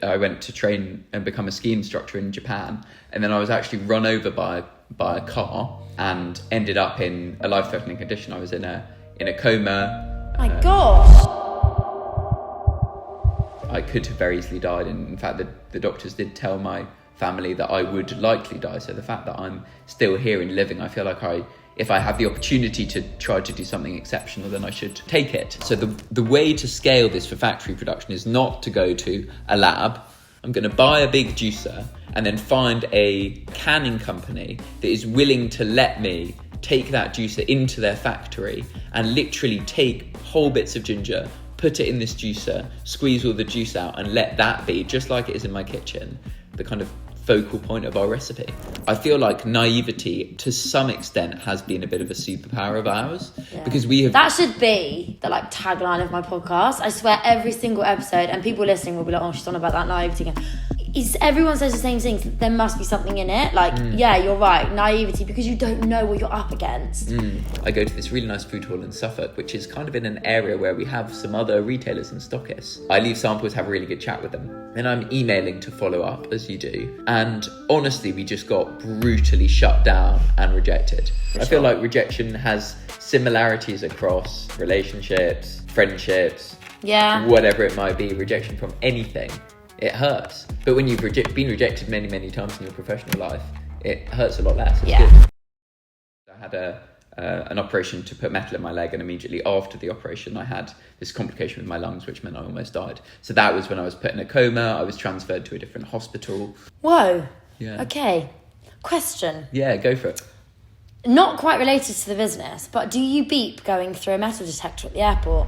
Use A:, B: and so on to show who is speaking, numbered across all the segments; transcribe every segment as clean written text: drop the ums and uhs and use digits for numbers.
A: I went to train and become a ski instructor in Japan, and then I was actually run over by a car and ended up in a life-threatening condition. I was in a coma.
B: My gosh.
A: I could have very easily died, and in fact the doctors did tell my family that I would likely die. So the fact that I'm still here and living, I feel like if I have the opportunity to try to do something exceptional, then I should take it. So the way to scale this for factory production is not to go to a lab. I'm going to buy a big juicer and then find a canning company that is willing to let me take that juicer into their factory and literally take whole bits of ginger, put it in this juicer, squeeze all the juice out, and let that be, just like it is in my kitchen, the kind of focal point of our recipe. I feel like naivety to some extent has been a bit of a superpower of ours, because we have...
B: That should be the tagline of my podcast. I swear every single episode, and people listening will be like, oh, she's on about that naivety again. Everyone says the same things. There must be something in it. Yeah, you're right. Naivety, because you don't know what you're up against.
A: I go to this really nice food hall in Suffolk, which is kind of in an area where we have some other retailers and stockists. I leave samples, have a really good chat with them. Then I'm emailing to follow up, as you do. And honestly, we just got brutally shut down and rejected. I feel like rejection has similarities across relationships, friendships, whatever it might be. Rejection from anything. It hurts. But when you've been rejected many, many times in your professional life, it hurts a lot less. It's good. I had an operation to put metal in my leg, and immediately after the operation I had this complication with my lungs, which meant I almost died. So that was when I was put in a coma. I was transferred to a different hospital.
B: Whoa.
A: Yeah.
B: Okay. Question.
A: Yeah, go for it.
B: Not quite related to the business, but do you beep going through a metal detector at the airport?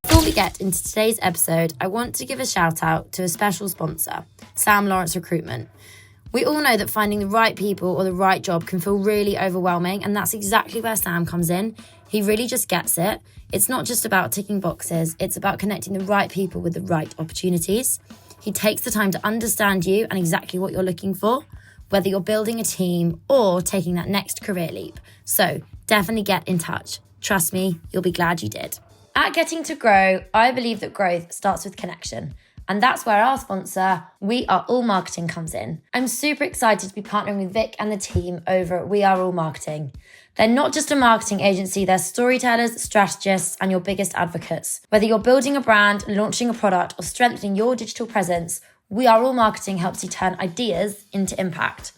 B: Before we get into today's episode, I want to give a shout out to a special sponsor, Sam Lawrence Recruitment. We all know that finding the right people or the right job can feel really overwhelming, and that's exactly where Sam comes in. He really just gets it. It's not just about ticking boxes, it's about connecting the right people with the right opportunities. He takes the time to understand you and exactly what you're looking for, whether you're building a team or taking that next career leap. So definitely get in touch. Trust me, you'll be glad you did. At Getting to Grow, I believe that growth starts with connection. And that's where our sponsor, We Are All Marketing, comes in. I'm super excited to be partnering with Vic and the team over at We Are All Marketing. They're not just a marketing agency, they're storytellers, strategists, and your biggest advocates. Whether you're building a brand, launching a product, or strengthening your digital presence, We Are All Marketing helps you turn ideas into impact.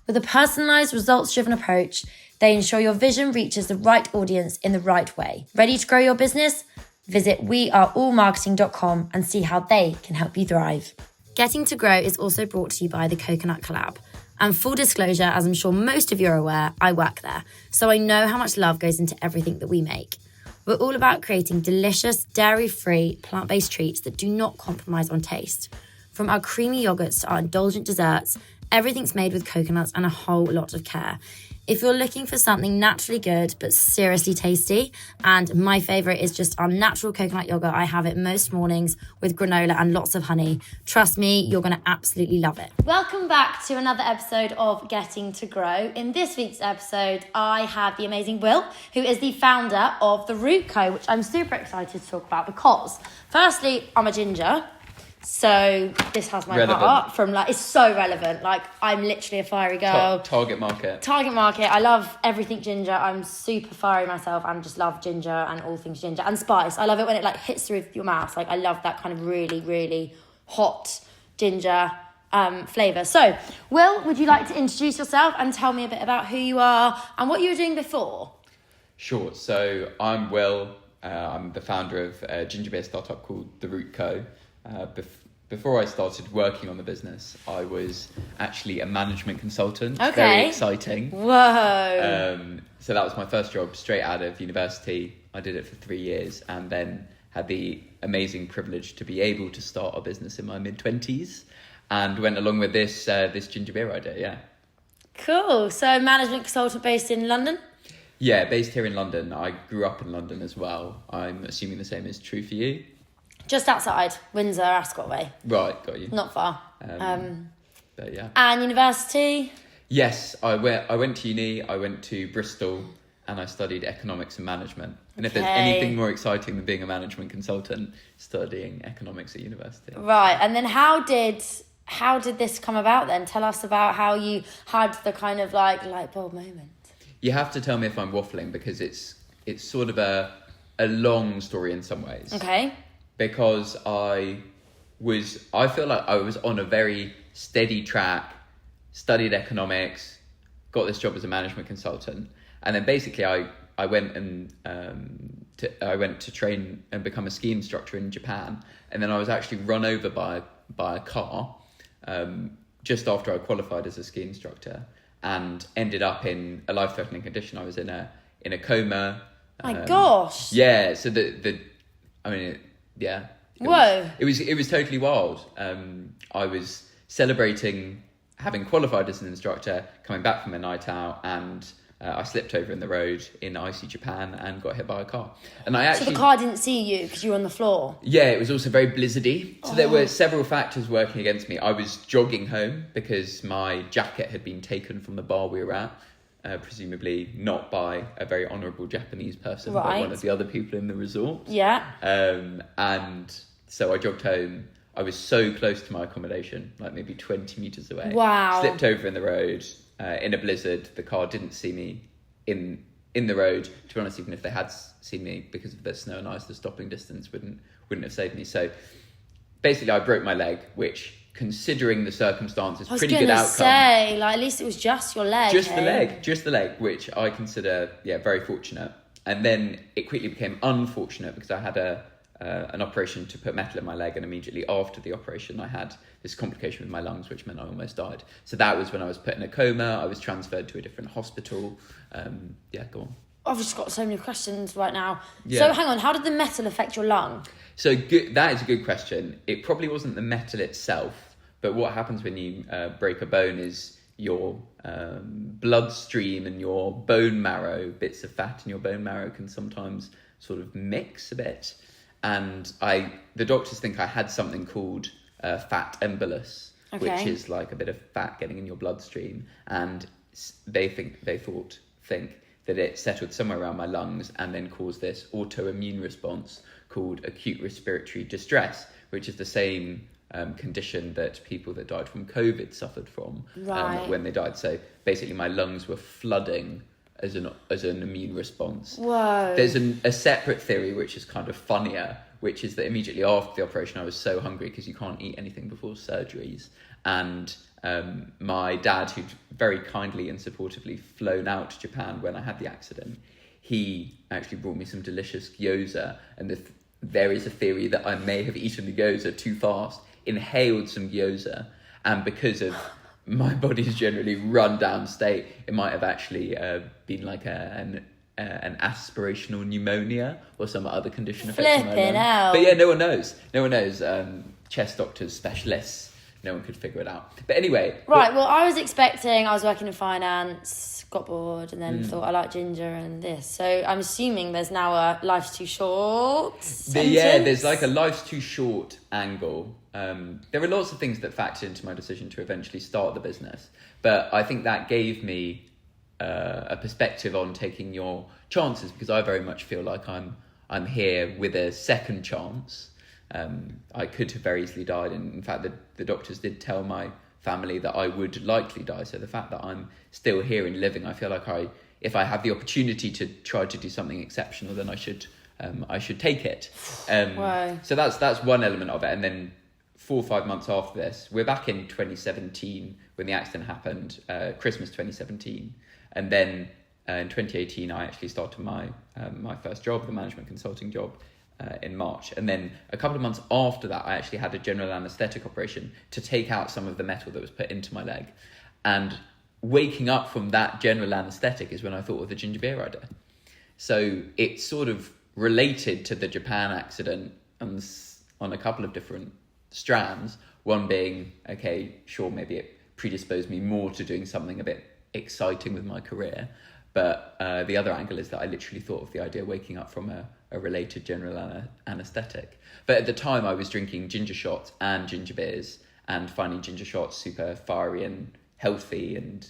B: With a personalised, results-driven approach, they ensure your vision reaches the right audience in the right way. Ready to grow your business? Visit weareallmarketing.com and see how they can help you thrive. Getting to Grow is also brought to you by the Coconut Collab. And full disclosure, as I'm sure most of you are aware, I work there, so I know how much love goes into everything that we make. We're all about creating delicious, dairy-free, plant-based treats that do not compromise on taste. From our creamy yogurts to our indulgent desserts, everything's made with coconuts and a whole lot of care. If you're looking for something naturally good but seriously tasty, and my favourite is just our natural coconut yogurt, I have it most mornings with granola and lots of honey. Trust me, you're going to absolutely love it. Welcome back to another episode of Getting to Grow. In this week's episode, I have the amazing Will, who is the founder of The Root Co, which I'm super excited to talk about because, firstly, I'm a ginger. So this has my heart from it's so relevant. I'm literally a fiery girl.
A: Target market.
B: I love everything ginger. I'm super fiery myself and just love ginger and all things ginger and spice. I love it when it hits through your mouth. I love that kind of really, really hot ginger flavour. So, Will, would you like to introduce yourself and tell me a bit about who you are and what you were doing before?
A: Sure. So I'm Will. I'm the founder of a ginger beer startup called The Root Co. Before I started working on the business, I was actually a management consultant.
B: Okay.
A: Very exciting.
B: Whoa.
A: So that was my first job straight out of university. I did it for 3 years and then had the amazing privilege to be able to start a business in my mid-20s and went along with this ginger beer idea, yeah.
B: Cool. So management consultant based in London?
A: Yeah, based here in London. I grew up in London as well. I'm assuming the same is true for you.
B: Just outside, Windsor, Ascot way.
A: Right, got you.
B: Not far.
A: But yeah.
B: And university?
A: Yes, I went to uni, I went to Bristol and I studied economics and management. And if there's anything more exciting than being a management consultant, studying economics at university.
B: Right, and then how did this come about then? Tell us about how you had the kind of like light bulb moment.
A: You have to tell me if I'm waffling, because it's sort of a long story in some ways.
B: Okay.
A: Because I feel like I was on a very steady track, studied economics, got this job as a management consultant, and then basically I went and I went to train and become a ski instructor in Japan, and then I was actually run over by a car just after I qualified as a ski instructor, and ended up in a life-threatening condition. I was in a coma.
B: My gosh.
A: Yeah. So
B: Whoa.
A: It was totally wild. I was celebrating having qualified as an instructor, coming back from a night out, and I slipped over in the road in icy Japan and got hit by a car. And
B: So the car didn't see you because you were on the floor?
A: Yeah, it was also very blizzardy. So there were several factors working against me. I was jogging home because my jacket had been taken from the bar we were at, presumably not by a very honourable Japanese person, but one of the other people in the resort.
B: Yeah.
A: And so I jogged home. I was so close to my accommodation, like maybe 20 metres away.
B: Wow.
A: Slipped over in the road in a blizzard. The car didn't see me in the road. To be honest, even if they had seen me, because of the snow and ice, the stopping distance wouldn't have saved me. So basically I broke my leg, which, considering the circumstances, pretty good outcome.
B: I was going to say, like, at least it was just your leg.
A: Just the leg, which I consider, very fortunate. And then it quickly became unfortunate because I had an operation to put metal in my leg, and immediately after the operation I had this complication with my lungs, which meant I almost died. So that was when I was put in a coma. I was transferred to a different hospital. Go on.
B: I've just got so many questions right now.
A: Yeah.
B: So hang on, how did the metal affect your lung?
A: So that is a good question. It probably wasn't the metal itself, but what happens when you break a bone is your bloodstream and your bone marrow, bits of fat in your bone marrow, can sometimes sort of mix a bit. And the doctors think I had something called fat embolus, which is like a bit of fat getting in your bloodstream, and they think that it settled somewhere around my lungs and then caused this autoimmune response called acute respiratory distress, which is the same condition that people that died from COVID suffered from when they died. So basically my lungs were flooding as an immune response.
B: Whoa.
A: There's a separate theory which is kind of funnier, which is that immediately after the operation I was so hungry, because you can't eat anything before surgeries, and my dad, who'd very kindly and supportively flown out to Japan when I had the accident, he actually brought me some delicious gyoza, and there is a theory that I may have eaten the gyoza too fast, inhaled some gyoza, and because of my body's generally run down state, it might have actually been like an aspirational pneumonia or some other condition affecting my
B: Flipping
A: lung.
B: out.
A: But yeah, no one knows. Chest doctors, specialists, no one could figure it out. But anyway.
B: Right, well, I was working in finance, got bored, and then thought I like ginger and this. So I'm assuming there's now a life's too short sentence?
A: There's like a life's too short angle. There are lots of things that factored into my decision to eventually start the business. But I think that gave me a perspective on taking your chances, because I very much feel like I'm here with a second chance. I could have very easily died, and in fact the doctors did tell my family that I would likely die. So the fact that I'm still here and living, I feel like if I have the opportunity to try to do something exceptional, then I should take it.
B: Wow.
A: So that's one element of it. And then 4 or 5 months after this, we're back in 2017 when the accident happened, Christmas 2017, and then in 2018 I actually started my first job, the management consulting job, in March. And then a couple of months after that, I actually had a general anaesthetic operation to take out some of the metal that was put into my leg. And waking up from that general anaesthetic is when I thought of the ginger beer idea. So it's sort of related to the Japan accident on a couple of different strands. One being, okay, sure, maybe it predisposed me more to doing something a bit exciting with my career. But the other angle is that I literally thought of the idea waking up from a related general anaesthetic. But at the time I was drinking ginger shots and ginger beers, and finding ginger shots super fiery and healthy, and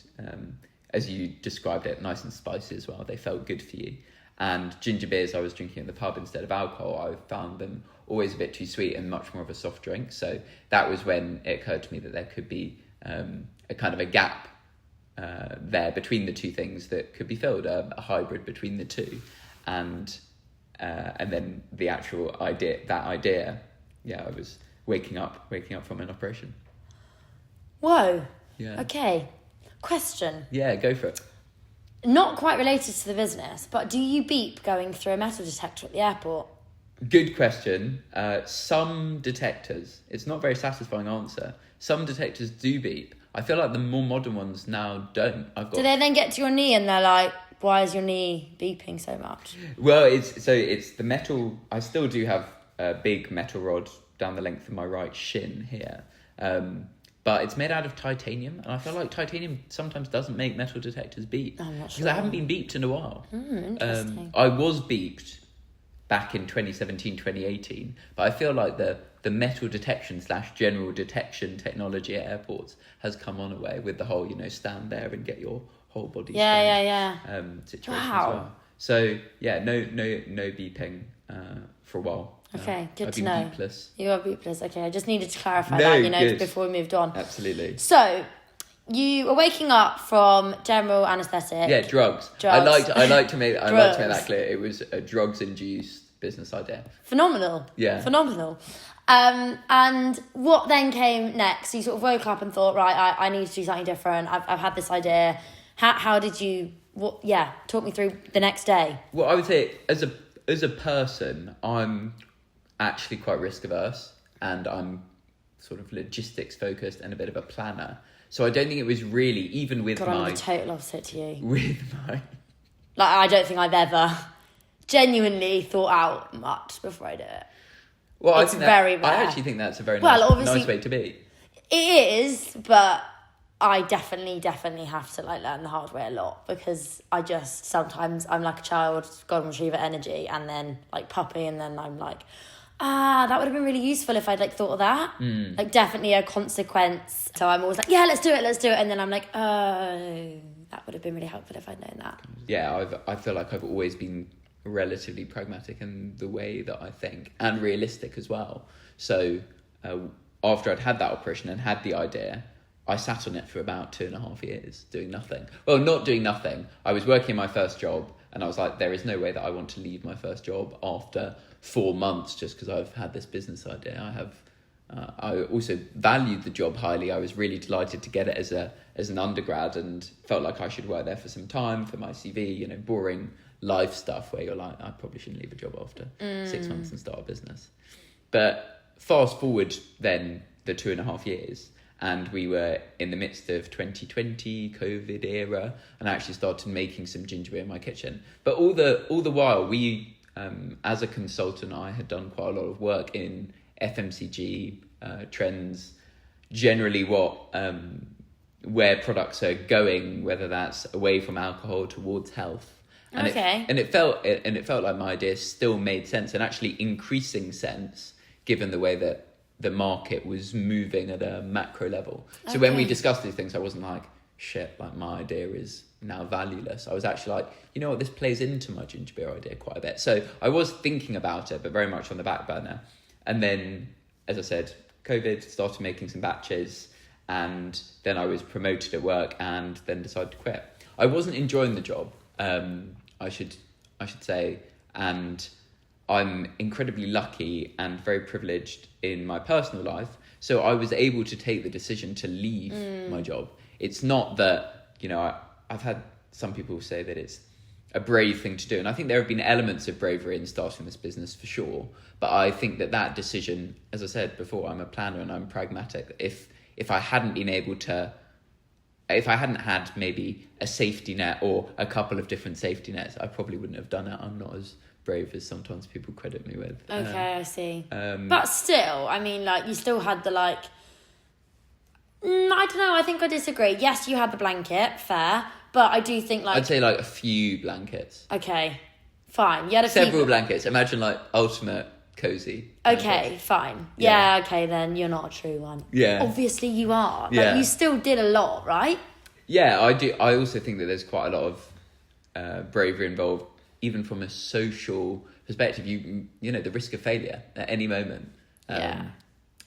A: as you described it, nice and spicy as well. They felt good for you. And ginger beers I was drinking in the pub instead of alcohol, I found them always a bit too sweet and much more of a soft drink. So that was when it occurred to me that there could be a kind of a gap there between the two things that could be filled, a hybrid between the two. And then the actual idea, I was waking up from an operation.
B: Whoa.
A: Yeah.
B: Okay. Question.
A: Yeah, go for it.
B: Not quite related to the business, but do you beep going through a metal detector at the airport?
A: Good question. Some detectors, it's not a very satisfying answer. Some detectors do beep. I feel like the more modern ones now don't.
B: Do they then get to your knee and they're like, why is your knee beeping so much?
A: Well, it's the metal. I still do have a big metal rod down the length of my right shin here. But it's made out of titanium, and I feel like titanium sometimes doesn't make metal detectors beep.
B: I'm not sure.
A: Because I haven't been beeped in a while.
B: Interesting.
A: I was beeped back in 2017, 2018, but I feel like the metal detection / general detection technology at airports has come on a way with the whole, stand there and get your whole body situation as well. So, no beeping for a while.
B: Okay, good
A: I've
B: to
A: been
B: know.
A: beepless.
B: You are beepless. Okay, I just needed to clarify that,
A: good.
B: before we moved on.
A: Absolutely.
B: So, you were waking up from general anaesthetic.
A: Yeah, drugs. I like to make that clear. It was a drugs-induced business idea.
B: Phenomenal.
A: Yeah.
B: Phenomenal. And what then came next? You sort of woke up and thought, right, I need to do something different. I've had this idea. How did you? Talk me through the next day.
A: Well, I would say as a person, I'm actually quite risk averse, and I'm sort of logistics focused and a bit of a planner. So I don't think it was really, even with
B: I'm the total opposite to you.
A: With my...
B: I don't think I've ever genuinely thought out much before I do it.
A: Well,
B: it's very rare.
A: I actually think that's a very nice way to be.
B: It is, but I definitely have to learn the hard way a lot, because I just, sometimes I'm like a child, golden retriever energy, and then puppy, and then I'm like, that would have been really useful if I'd thought of that. Definitely a consequence. So I'm always like, yeah, let's do it. And then I'm like, oh, that would have been really helpful if I'd known that.
A: Yeah, I feel like I've always been relatively pragmatic in the way that I think, and realistic as well. So after I'd had that operation and had the idea, I sat on it for about 2.5 years doing nothing. Well, not doing nothing. I was working in my first job, and I was like, there is no way that I want to leave my first job after 4 months just because I've had this business idea. I also valued the job highly. I was really delighted to get it as an undergrad, and felt like I should work there for some time for my CV, boring life stuff where you're like, I probably shouldn't leave a job after 6 months and start a business. But fast forward then the 2.5 years, and we were in the midst of 2020 COVID era, and I actually started making some ginger beer in my kitchen. But all the while, we as a consultant, I had done quite a lot of work in FMCG trends, generally where products are going, whether that's away from alcohol towards health. And it felt like my idea still made sense, and actually increasing sense given the way that the market was moving at a macro level. So when we discussed these things, I wasn't like, shit, my idea is now valueless. I was actually like, you know what, this plays into my ginger beer idea quite a bit. So I was thinking about it, but very much on the back burner. And then, as I said, COVID, started making some batches, and then I was promoted at work, and then decided to quit. I wasn't enjoying the job, I should say, and I'm incredibly lucky and very privileged in my personal life. So I was able to take the decision to leave my job. It's not that, I've had some people say that it's a brave thing to do. And I think there have been elements of bravery in starting this business for sure. But I think that decision, as I said before, I'm a planner and I'm pragmatic. If I hadn't been able to, if I hadn't had maybe a safety net or a couple of different safety nets, I probably wouldn't have done it. I'm not as brave as sometimes people credit me with.
B: Okay, I see. But still, I mean, you still had the I don't know, I think I disagree. Yes, you had the blanket, fair, but I do think
A: I'd say a few blankets.
B: Okay, fine. You had
A: several blankets. Imagine ultimate cozy.
B: Okay,
A: blankets.
B: Fine. Yeah, okay, then you're not a true one.
A: Yeah.
B: Obviously you are. You still did a lot, right?
A: Yeah, I do. I also think that there's quite a lot of bravery involved even from a social perspective, you know, the risk of failure at any moment.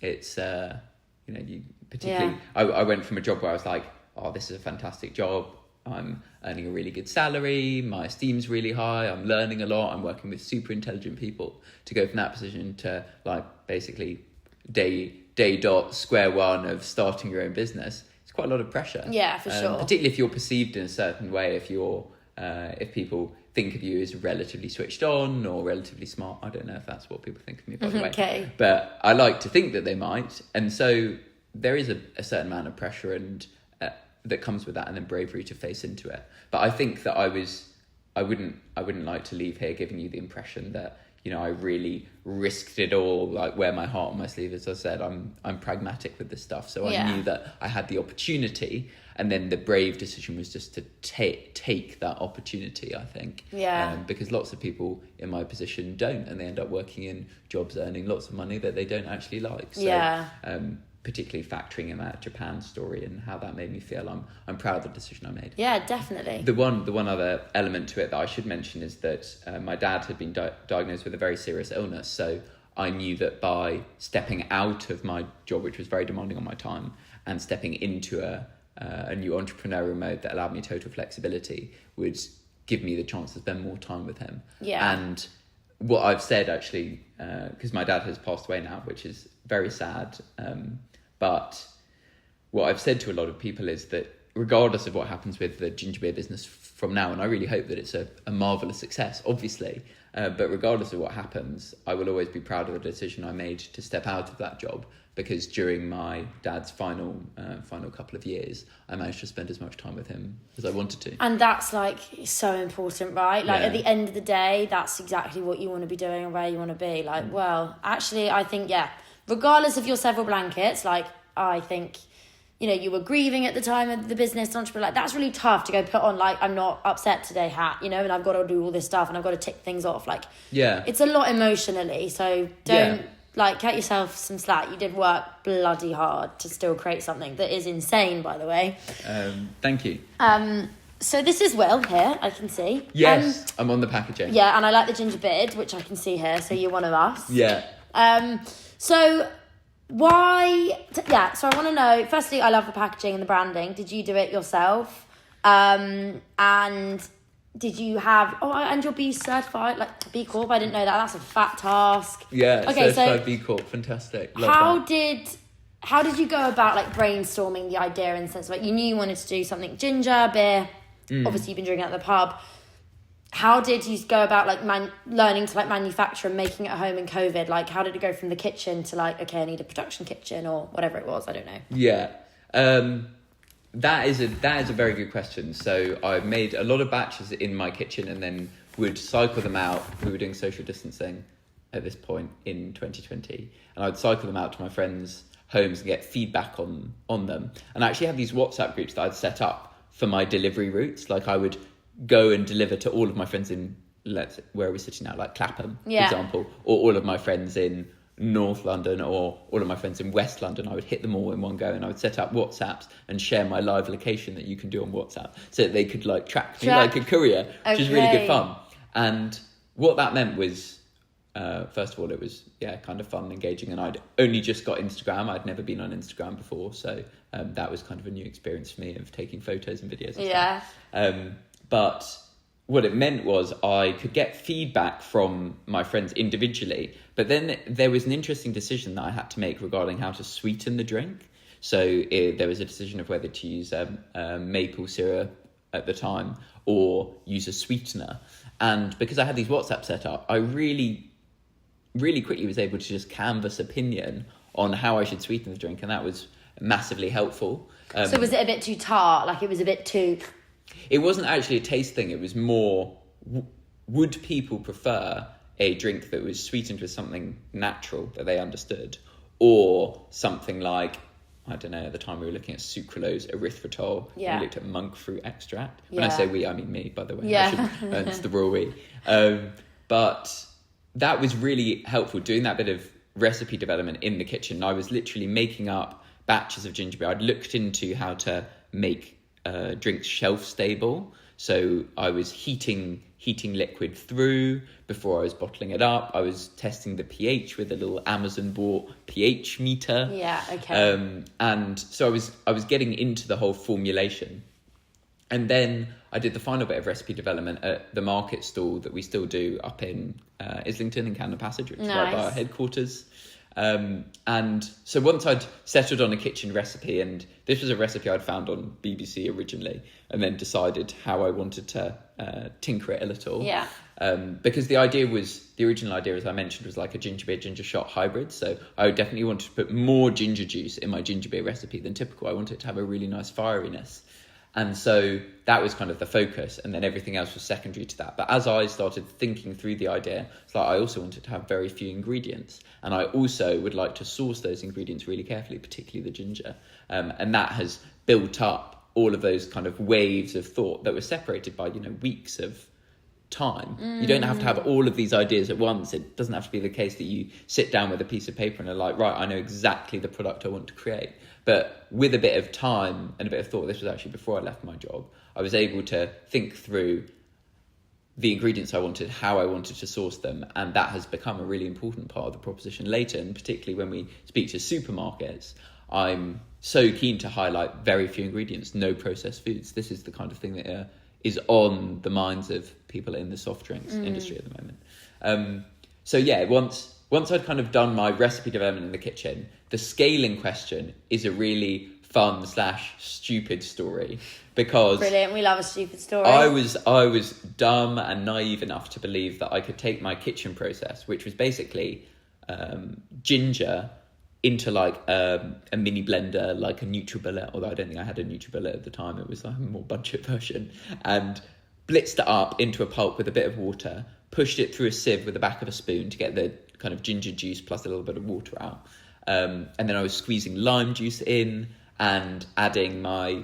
A: It's, you particularly, I went from a job where I was like, oh, this is a fantastic job. I'm earning a really good salary. My esteem's really high. I'm learning a lot. I'm working with super intelligent people. To go from that position to like basically day dot square one of starting your own business, it's quite a lot of pressure.
B: Yeah, for sure.
A: Particularly if you're perceived in a certain way, if people think of you as relatively switched on or relatively smart. I don't know if that's what people think of me, by the way.
B: Okay.
A: But I like to think that they might. And so there is a certain amount of pressure and that comes with that, and then bravery to face into it. But I think that I wouldn't like to leave here giving you the impression that, you know, I really risked it all, like wear my heart on my sleeve. As I said, I'm pragmatic with this stuff. So I knew that I had the opportunity, and then the brave decision was just to take that opportunity, I think.
B: Yeah.
A: Because lots of people in my position don't, and they end up working in jobs earning lots of money that they don't actually like. So, particularly factoring in that Japan story and how that made me feel, I'm proud of the decision I made.
B: Yeah, definitely.
A: The one other element to it that I should mention is that my dad had been diagnosed with a very serious illness. So I knew that by stepping out of my job, which was very demanding on my time, and stepping into a new entrepreneurial mode that allowed me total flexibility would give me the chance to spend more time with him.
B: Yeah.
A: And what I've said actually, because my dad has passed away now, which is very sad, but what I've said to a lot of people is that regardless of what happens with the ginger beer business from now, and I really hope that it's a marvellous success, obviously, but regardless of what happens, I will always be proud of the decision I made to step out of that job, because during my dad's final couple of years, I managed to spend as much time with him as I wanted to.
B: And that's like so important, right? Like at the end of the day, that's exactly what you want to be doing and where you want to be. Like, well, actually, I think, regardless of your several blankets, like, I think, you know, you were grieving at the time of the business entrepreneur, like, that's really tough to go put on, like, I'm not upset today hat, you know, and I've got to do all this stuff and I've got to tick things off. Like, it's a lot emotionally, so don't, like, cut yourself some slack. You did work bloody hard to still create something that is insane, by the way.
A: Thank you.
B: So this is Will here, I can see.
A: Yes, I'm on the packaging.
B: Yeah, and I like the ginger beard, which I can see here, so you're one of us.
A: Yeah.
B: So why... so I want to know... Firstly, I love the packaging and the branding. Did you do it yourself? And did you have... Oh, and you're B certified, like B Corp. I didn't know that. That's a fat task.
A: Yeah,
B: okay,
A: certified B Corp. Fantastic. Love that.
B: How did you go about, like, brainstorming the idea in the sense of, like, you knew you wanted to do something ginger, beer. Obviously, you've been drinking at the pub. How did you go about, like, learning to, like, manufacture and making it at home in COVID? Like, how did it go from the kitchen to, like, okay, I need a production kitchen or whatever it was? I don't know.
A: Yeah. That is a very good question. So I made a lot of batches in my kitchen and then would cycle them out. We were doing social distancing at this point in 2020. And I'd cycle them out to my friends' homes and get feedback on them. And I actually have these WhatsApp groups that I'd set up for my delivery routes. Like, I would go and deliver to all of my friends in, where are we sitting now, like Clapham, for example, or all of my friends in North London or all of my friends in West London. I would hit them all in one go, and I would set up WhatsApps and share my live location that you can do on WhatsApp so that they could, like, track me like a courier, which is really good fun. And what that meant was, first of all, it was kind of fun and engaging, and I'd only just got Instagram. I'd never been on Instagram before, so that was kind of a new experience for me of taking photos and videos and stuff. But what it meant was I could get feedback from my friends individually, but then there was an interesting decision that I had to make regarding how to sweeten the drink. So there was a decision of whether to use maple syrup at the time or use a sweetener. And because I had these WhatsApp set up, I really quickly was able to just canvass opinion on how I should sweeten the drink, and that was massively helpful.
B: So was it a bit too tart? Like, it was a bit too...
A: It wasn't actually a taste thing. It was more, would people prefer a drink that was sweetened with something natural that they understood, or something like, I don't know, at the time we were looking at sucralose, erythritol, we looked at monk fruit extract. When I say we, I mean me, by the way. It's the raw we. But that was really helpful, doing that bit of recipe development in the kitchen. I was literally making up batches of ginger beer. I'd looked into how to make drinks shelf stable. So I was heating heating liquid through before I was bottling it up. I was testing the pH with a little Amazon bought pH meter.
B: Yeah, okay.
A: And so I was getting into the whole formulation. And then I did the final bit of recipe development at the market stall that we still do up in Islington in Camden Passage, which is right by our headquarters. And so once I'd settled on a kitchen recipe, and this was a recipe I'd found on BBC originally, and then decided how I wanted to tinker it a little.
B: Yeah.
A: Because the original idea, as I mentioned, was like a ginger beer, ginger shot hybrid. So I definitely wanted to put more ginger juice in my ginger beer recipe than typical. I wanted it to have a really nice fieriness. And so that was kind of the focus, and then everything else was secondary to that. But as I started thinking through the idea, it's like I also wanted to have very few ingredients. And I also would like to source those ingredients really carefully, particularly the ginger. And that has built up all of those kind of waves of thought that were separated by, weeks of time. You don't have to have all of these ideas at once. It doesn't have to be the case that you sit down with a piece of paper and are like, right, I know exactly the product I want to create. But with a bit of time and a bit of thought, this was actually before I left my job, I was able to think through the ingredients I wanted, how I wanted to source them, and that has become a really important part of the proposition later. And particularly when we speak to supermarkets, I'm so keen to highlight very few ingredients, no processed foods. This is the kind of thing that is on the minds of people in the soft drinks industry at the moment. So yeah, once I'd kind of done my recipe development in the kitchen, the scaling question is a really fun / stupid story, because
B: brilliant, we love a stupid story.
A: I was dumb and naive enough to believe that I could take my kitchen process, which was basically ginger, into like a mini blender, like a NutriBullet, although I don't think I had a NutriBullet at the time, it was like a more budget version, and blitzed it up into a pulp with a bit of water, pushed it through a sieve with the back of a spoon to get the kind of ginger juice plus a little bit of water out. And then I was squeezing lime juice in and adding my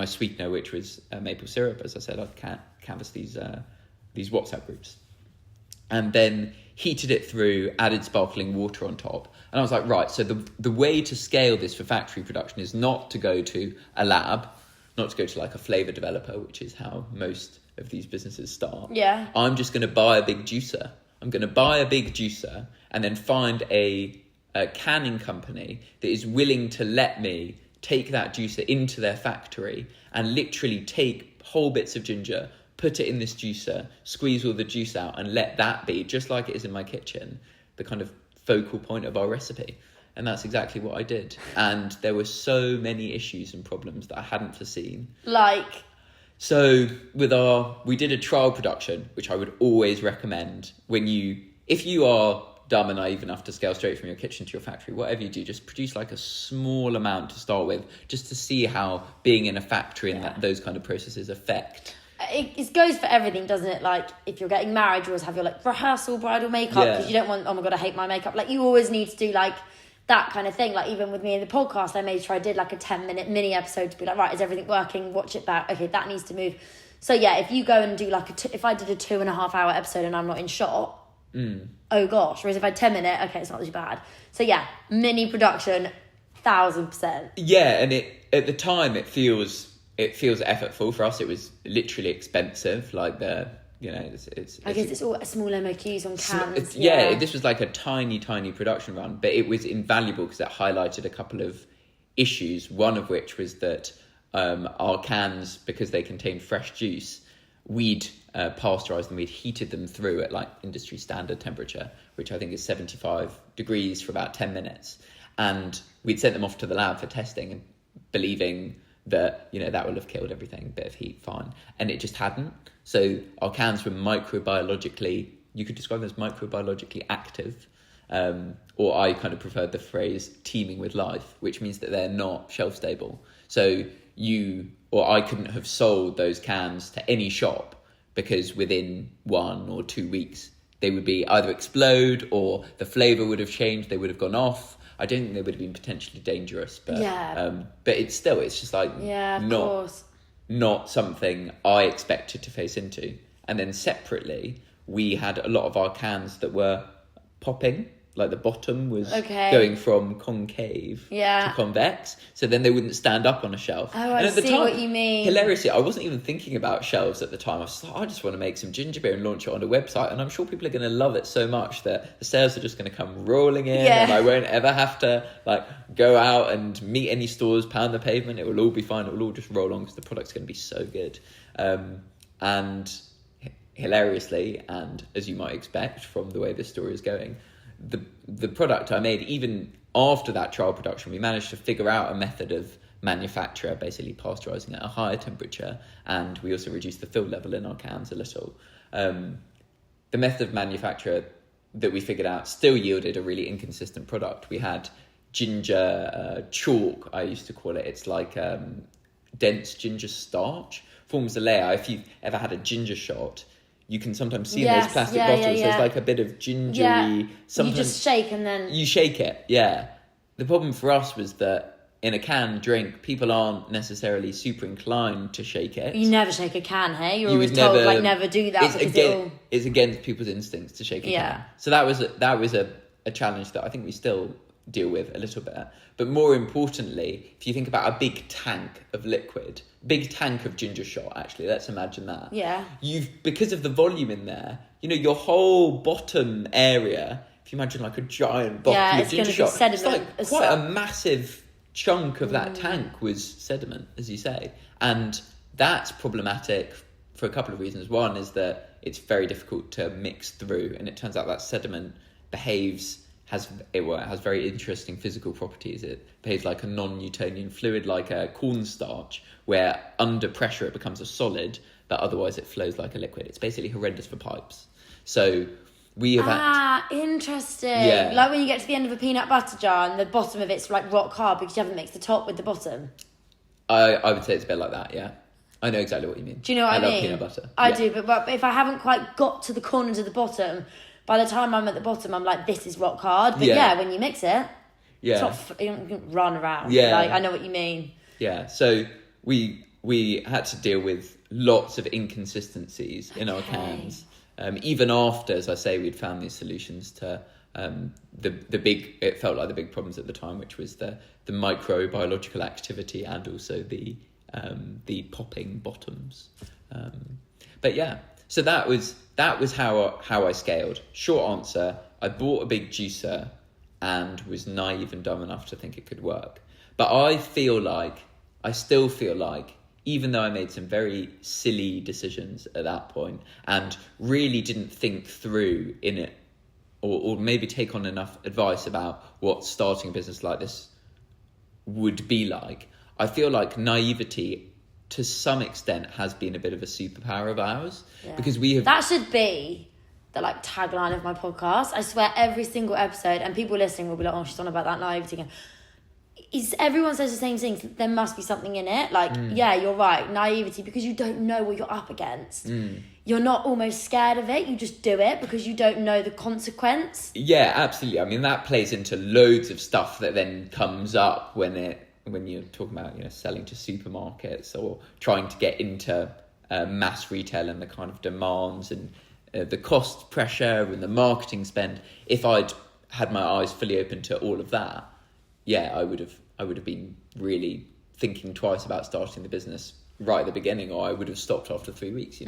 A: sweetener, which was maple syrup. As I said, I'd canvassed these WhatsApp groups, and then heated it through, added sparkling water on top. And I was like, right, so the way to scale this for factory production is not to go to a lab, not to go to like a flavour developer, which is how most of these businesses start.
B: Yeah.
A: I'm just going to buy a big juicer. I'm going to buy a big juicer and then find a canning company that is willing to let me take that juicer into their factory and literally take whole bits of ginger, put it in this juicer, squeeze all the juice out, and let that be, just like it is in my kitchen, the kind of focal point of our recipe. And that's exactly what I did. And there were so many issues and problems that I hadn't foreseen.
B: Like?
A: So we did a trial production, which I would always recommend if you are dumb and naive enough to scale straight from your kitchen to your factory, whatever you do, just produce like a small amount to start with, just to see how being in a factory and those kind of processes affect.
B: It goes for everything, doesn't it? Like, if you're getting married, you always have your like rehearsal bridal makeup, because you don't want, oh my God, I hate my makeup. Like, you always need to do like that kind of thing. Like, even with me in the podcast, I made sure I did like a 10-minute mini episode to be like, right, is everything working? Watch it back. Okay, that needs to move. So yeah, if you go and do like if I did a 2.5 hour episode and I'm not in shot, oh gosh. Whereas if I had 10-minute, okay, it's not too bad. So yeah, mini production, 1000%.
A: Yeah, and at the time it feels effortful. For us, it was literally expensive. Like I guess
B: it's all small MOQs on cans.
A: This was like a tiny production run, but it was invaluable because it highlighted a couple of issues. One of which was that our cans, because they contained fresh juice, we'd pasteurized them, we'd heated them through at like industry standard temperature, which I think is 75 degrees for about 10 minutes. And we'd sent them off to the lab for testing, believing that, that will have killed everything, bit of heat, fine. And it just hadn't. So our cans were microbiologically, you could describe them as microbiologically active. Or I kind of preferred the phrase teeming with life, which means that they're not shelf stable. So I couldn't have sold those cans to any shop, because within 1 or 2 weeks, they would be either explode or the flavour would have changed, they would have gone off. I don't think they would have been potentially dangerous, but but it's just like not something I expected to face into. And then separately, we had a lot of our cans that were popping, like the bottom was
B: Okay.
A: going from concave to convex, so then they wouldn't stand up on a shelf.
B: Oh,
A: and
B: I
A: at the
B: see
A: time,
B: what you mean.
A: hilariously, I wasn't even thinking about shelves at the time. I was like, I just want to make some ginger beer and launch it on a website, and I'm sure people are going to love it so much that the sales are just going to come rolling in, and I won't ever have to like go out and meet any stores, pound the pavement. It will all be fine. It will all just roll on because the product's going to be so good. And hilariously, and as you might expect from the way this story is going, the product I made, even after that trial production, we managed to figure out a method of manufacture, basically pasteurizing at a higher temperature, and we also reduced the fill level in our cans a little. The method of manufacture that we figured out still yielded a really inconsistent product. We had ginger chalk, I used to call it. It's like dense ginger starch, forms a layer. If you've ever had a ginger shot, you can sometimes see in those plastic bottles, there's like a bit of gingery. Sometimes
B: you just shake and then...
A: You shake it, yeah. The problem for us was that in a canned drink, people aren't necessarily super inclined to shake it.
B: You never shake a can, hey? You're always told, like, never do that.
A: It's against people's instincts to shake a can. So that was a challenge that I think we still deal with a little bit. But more importantly, if you think about a big tank of liquid, big tank of ginger shot, actually, let's imagine that.
B: Yeah.
A: Because of the volume in there, your whole bottom area, if you imagine like a giant bottle of ginger shot, it's like quite a massive chunk of that tank was sediment, as you say. And that's problematic for a couple of reasons. One is that it's very difficult to mix through, and it turns out that sediment has very interesting physical properties. It behaves like a non-Newtonian fluid, like a cornstarch, where under pressure it becomes a solid, but otherwise it flows like a liquid. It's basically horrendous for pipes. So we have
B: interesting.
A: Yeah.
B: Like when you get to the end of a peanut butter jar and the bottom of it's like rock hard because you haven't mixed the top with the bottom.
A: I would say it's a bit like that, yeah. I know exactly what you mean.
B: Do you know what I mean?
A: I love peanut butter.
B: I do, but if I haven't quite got to the corner to the bottom, by the time I'm at the bottom, I'm like, this is rock hard. But when you mix it, it's not, you don't run around. Yeah. Like, I know what you mean.
A: Yeah, so we had to deal with lots of inconsistencies in our cans. Even after, as I say, we'd found these solutions to it felt like the big problems at the time, which was the microbiological activity and also the popping bottoms. But yeah, so that was how I scaled. Short answer, I bought a big juicer and was naive and dumb enough to think it could work. But I still feel like, even though I made some very silly decisions at that point and really didn't think through in it or maybe take on enough advice about what starting a business like this would be like, I feel like naivety to some extent has been a bit of a superpower of ours, because we have... That
B: should be the tagline of my podcast. I swear every single episode, and people listening will be like, oh, she's on about that naivety again. Everyone says the same thing. There must be something in it. Yeah, you're right. Naivety, because you don't know what you're up against. You're not almost scared of it. You just do it because you don't know the consequence.
A: Yeah, absolutely. I mean, that plays into loads of stuff that then comes up when you're talking about selling to supermarkets or trying to get into mass retail and the kind of demands and the cost pressure and the marketing spend. If I'd had my eyes fully open to all of that, I would have been really thinking twice about starting the business right at the beginning, or I would have stopped after 3 weeks,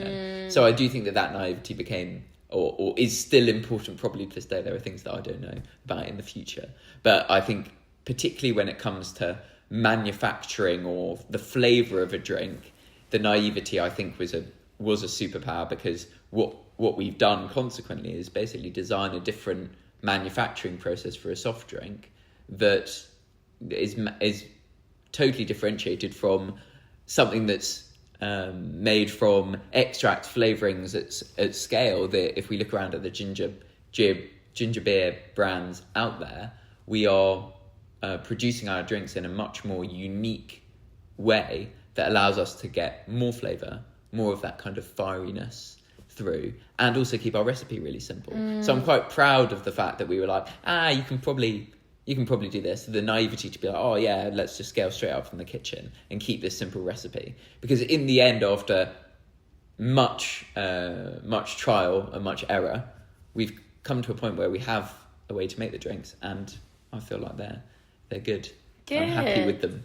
A: So I do think that naivety became or is still important probably to this day. There are things that I don't know about in the future. But I think particularly when it comes to manufacturing or the flavour of a drink, the naivety I think was a superpower, because what we've done consequently is basically design a different manufacturing process for a soft drink that is totally differentiated from something that's made from extract flavourings at scale. That if we look around at the ginger beer brands out there, we are producing our drinks in a much more unique way that allows us to get more flavour, more of that kind of fieriness through, and also keep our recipe really simple. So I'm quite proud of the fact that we were like, you can probably do this. The naivety to be like, oh yeah, let's just scale straight up from the kitchen and keep this simple recipe. Because in the end, after much trial and much error, we've come to a point where we have a way to make the drinks, and I feel like they're good.
B: Good.
A: I'm happy with them.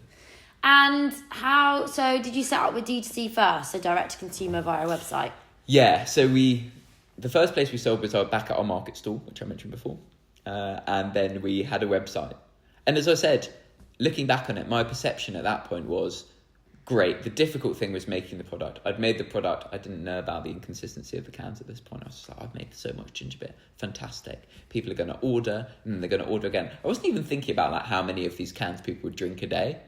B: And so did you set up with D2C first, so direct to consumer via a website?
A: Yeah, so the first place we sold was back at our market stall, which I mentioned before. And then we had a website. And as I said, looking back on it, my perception at that point was, great. The difficult thing was making the product. I'd made the product. I didn't know about the inconsistency of the cans at this point. I was just like, I've made so much ginger beer. Fantastic. People are going to order, and then they're going to order again. I wasn't even thinking about like how many of these cans people would drink a day,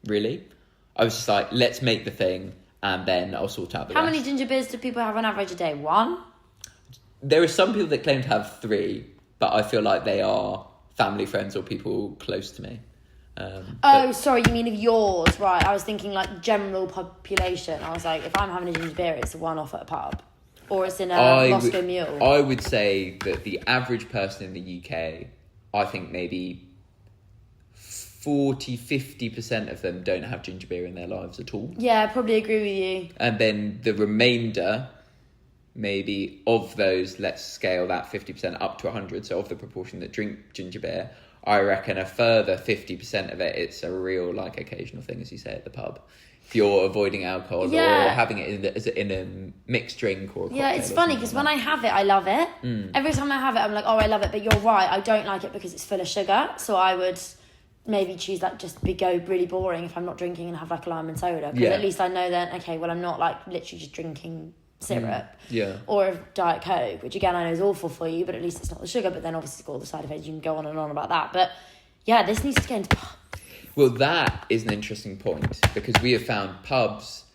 A: really. I was just like, let's make the thing, and then I'll sort out the rest.
B: How many ginger beers do people have on average a day? 1?
A: There are some people that claim to have 3, but I feel like they are family, friends, or people close to me.
B: Sorry, you mean of yours, right? I was thinking like general population. I was like, if I'm having a ginger beer, it's a one-off at a pub, or it's in a Moscow Mule.
A: I would say that the average person in the UK, I think maybe 40-50% of them don't have ginger beer in their lives at all.
B: Yeah, I probably agree with you.
A: And then the remainder, maybe of those, let's scale that 50% up to 100. So of the proportion that drink ginger beer, I reckon a further 50% of it, it's a real like occasional thing, as you say, at the pub. If you're avoiding alcohol or having it in a mixed drink or a cocktail.
B: Yeah, it's funny because when I have it, I love it. Every time I have it, I'm like, oh, I love it. But you're right, I don't like it because it's full of sugar. So I would maybe choose like just go really boring if I'm not drinking and have like a lime and soda. Because at least I know then, okay, well, I'm not like literally just drinking syrup or a Diet Coke, which again I know is awful for you, but at least it's not the sugar. But then obviously it's got all the side effects. You can go on and on about that, but yeah, this needs to get into pubs.
A: Well, that is an interesting point, because we have found pubs,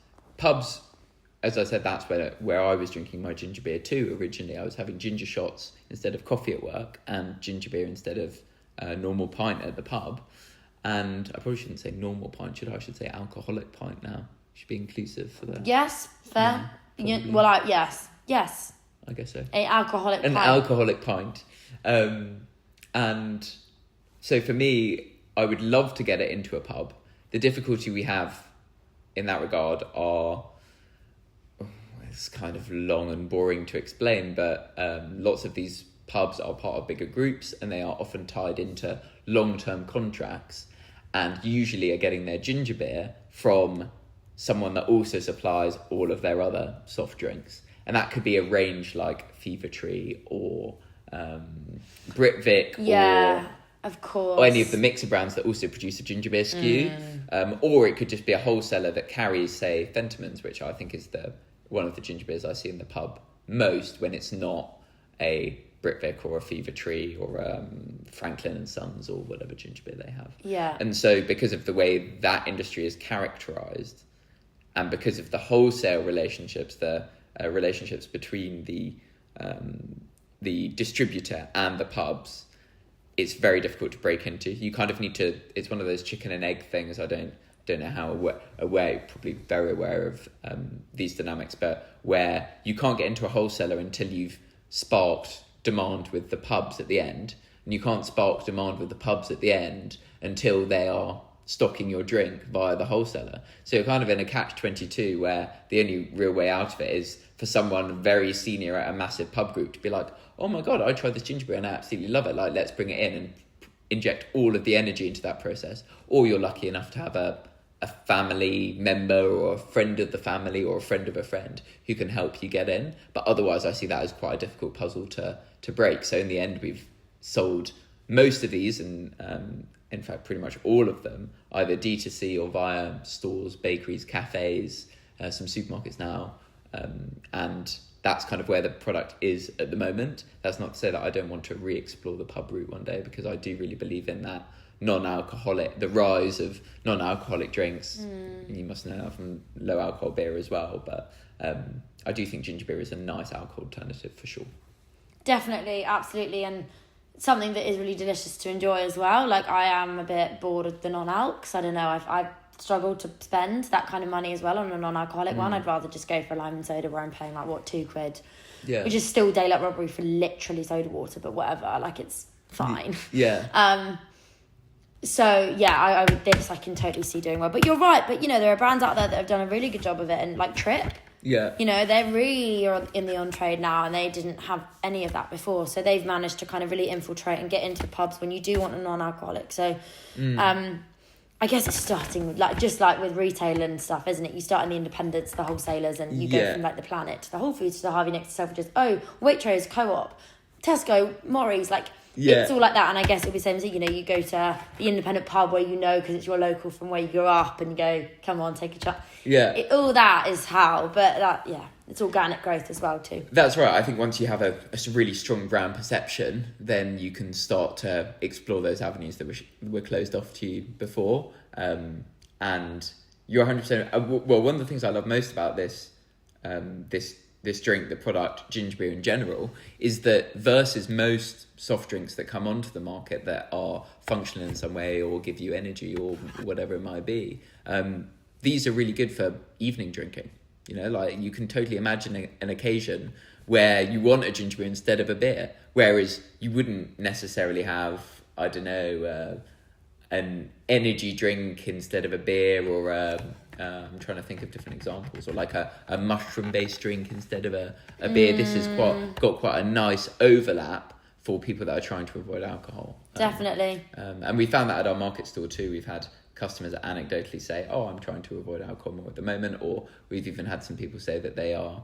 A: as I said, that's where I was drinking my ginger beer too. Originally I was having ginger shots instead of coffee at work, and ginger beer instead of a normal pint at the pub. And I probably shouldn't say normal pint, should I? I should say alcoholic pint now. Should be inclusive for the...
B: Yes, fair. Yes.
A: I guess so.
B: An alcoholic
A: pint. And so for me, I would love to get it into a pub. The difficulty we have in that regard it's kind of long and boring to explain, but lots of these pubs are part of bigger groups, and they are often tied into long-term contracts, and usually are getting their ginger beer from someone that also supplies all of their other soft drinks. And that could be a range like Fever Tree or Britvic
B: of course,
A: or any of the mixer brands that also produce a ginger beer SKU. Or it could just be a wholesaler that carries, say, Fentimans, which I think is one of the ginger beers I see in the pub most when it's not a Britvic or a Fever Tree or Franklin and Sons or whatever ginger beer they have.
B: Yeah.
A: And so because of the way that industry is characterised, and because of the wholesale relationships, the relationships between the distributor and the pubs, it's very difficult to break into. You kind of need to... It's one of those chicken and egg things. I don't know how aware, probably very aware of these dynamics, but where you can't get into a wholesaler until you've sparked demand with the pubs at the end, and you can't spark demand with the pubs at the end until they are stocking your drink via the wholesaler. So you're kind of in a catch-22 where the only real way out of it is for someone very senior at a massive pub group to be like, oh my God, I tried this ginger beer and I absolutely love it. Like, let's bring it in and inject all of the energy into that process. Or you're lucky enough to have a family member or a friend of the family or a friend of a friend who can help you get in. But otherwise, I see that as quite a difficult puzzle to break. So in the end, we've sold most of these, and in fact, pretty much all of them, either D2C or via stores, bakeries, cafes, some supermarkets now. And that's kind of where the product is at the moment. That's not to say that I don't want to re-explore the pub route one day, because I do really believe in that the rise of non-alcoholic drinks. And you must know from low alcohol beer as well, but I do think ginger beer is a nice alcohol alternative for sure.
B: Definitely, absolutely, and something that is really delicious to enjoy as well. Like, I am a bit bored of the non-alc, because I don't know, I've struggled to spend that kind of money as well on a non-alcoholic one. I'd rather just go for a lime and soda where I'm paying like £2, which is still daylight robbery for literally soda water, but whatever, like, it's fine. So yeah, I can totally see doing well. But you're right, but you know, there are brands out there that have done a really good job of it, and like Trip,
A: Yeah.
B: You know, they're really in the on-trade now, and they didn't have any of that before. So they've managed to kind of really infiltrate and get into the pubs when you do want a non-alcoholic. So I guess it's starting with, like, just like with retail and stuff, isn't it? You start in the independents, the wholesalers, and you go from like the Planet to the Whole Foods to the Harvey Nicks to Selfridges. Oh, Waitrose, Co-op, Tesco, Morries, like... It's all like that, and I guess it'll be the same as it. You know, you go to the independent pub where you know because it's your local from where you grew up, and you go, come on, take a shot.
A: Yeah.
B: All that is how, but that, it's organic growth as well too.
A: That's right. I think once you have a really strong brand perception, then you can start to explore those avenues that were closed off to you before. And you're 100%... Well, one of the things I love most about this drink, the product, ginger beer in general, is that versus most soft drinks that come onto the market that are functional in some way or give you energy or whatever it might be, these are really good for evening drinking. You know, like, you can totally imagine an occasion where you want a ginger beer instead of a beer, whereas you wouldn't necessarily have, I don't know, an energy drink instead of a beer, or I'm trying to think of different examples, or like a mushroom-based drink instead of a beer. This has got quite a nice overlap for people that are trying to avoid alcohol.
B: Definitely.
A: And we found that at our market store too. We've had customers that anecdotally say, oh, I'm trying to avoid alcohol more at the moment, or we've even had some people say that they are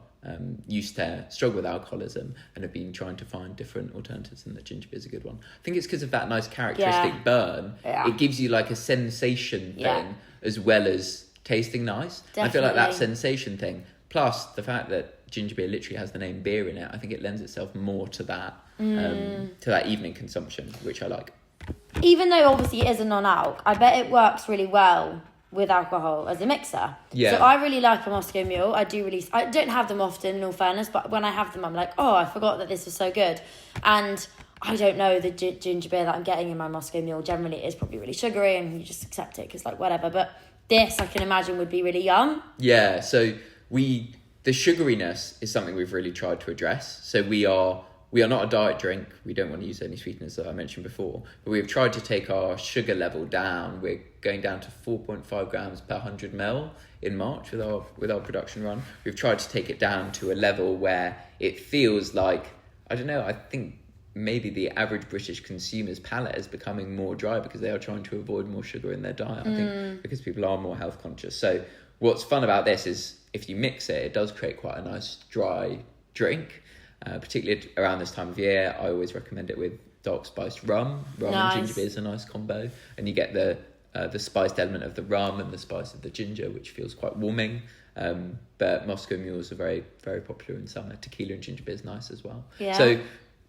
A: used to struggle with alcoholism and have been trying to find different alternatives, and that ginger beer is a good one. I think it's because of that nice characteristic burn. Yeah. It gives you like a sensation thing as well as tasting nice. Definitely. I feel like that sensation thing, plus the fact that ginger beer literally has the name beer in it, I think it lends itself more to that evening consumption, which I like.
B: Even though obviously it is a non-alc, I bet it works really well with alcohol as a mixer. Yeah. So I really like a Moscow Mule. I don't have them often, in all fairness, but when I have them, I'm like, oh, I forgot that this was so good. And I don't know, the ginger beer that I'm getting in my Moscow Mule generally is probably really sugary, and you just accept it because, like, whatever. But this, I can imagine, would be really yum.
A: Yeah, so the sugariness is something we've really tried to address. So we are not a diet drink. We don't want to use any sweeteners that I mentioned before, but we've tried to take our sugar level down. We're going down to 4.5 grams per 100 ml in March with our production run. We've tried to take it down to a level where it feels like, I don't know, I think maybe the average British consumer's palate is becoming more dry because they are trying to avoid more sugar in their diet. I think because people are more health conscious. So what's fun about this is if you mix it, it does create quite a nice dry drink. Particularly around this time of year, I always recommend it with dark spiced rum. Rum and ginger beer is a nice combo, and you get the spiced element of the rum and the spice of the ginger, which feels quite warming. But Moscow Mules are very, very popular in summer. Tequila and ginger beer is nice as well. Yeah. So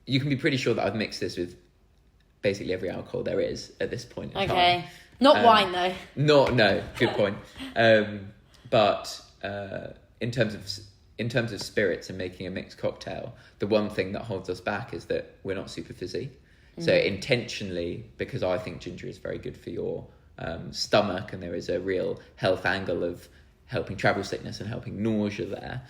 A: you can be pretty sure that I've mixed this with basically every alcohol there is at this point in time.
B: Okay, not wine though.
A: No, good point. But in terms of spirits and making a mixed cocktail, the one thing that holds us back is that we're not super fizzy. So intentionally, because I think ginger is very good for your stomach, and there is a real health angle of helping travel sickness and helping nausea there,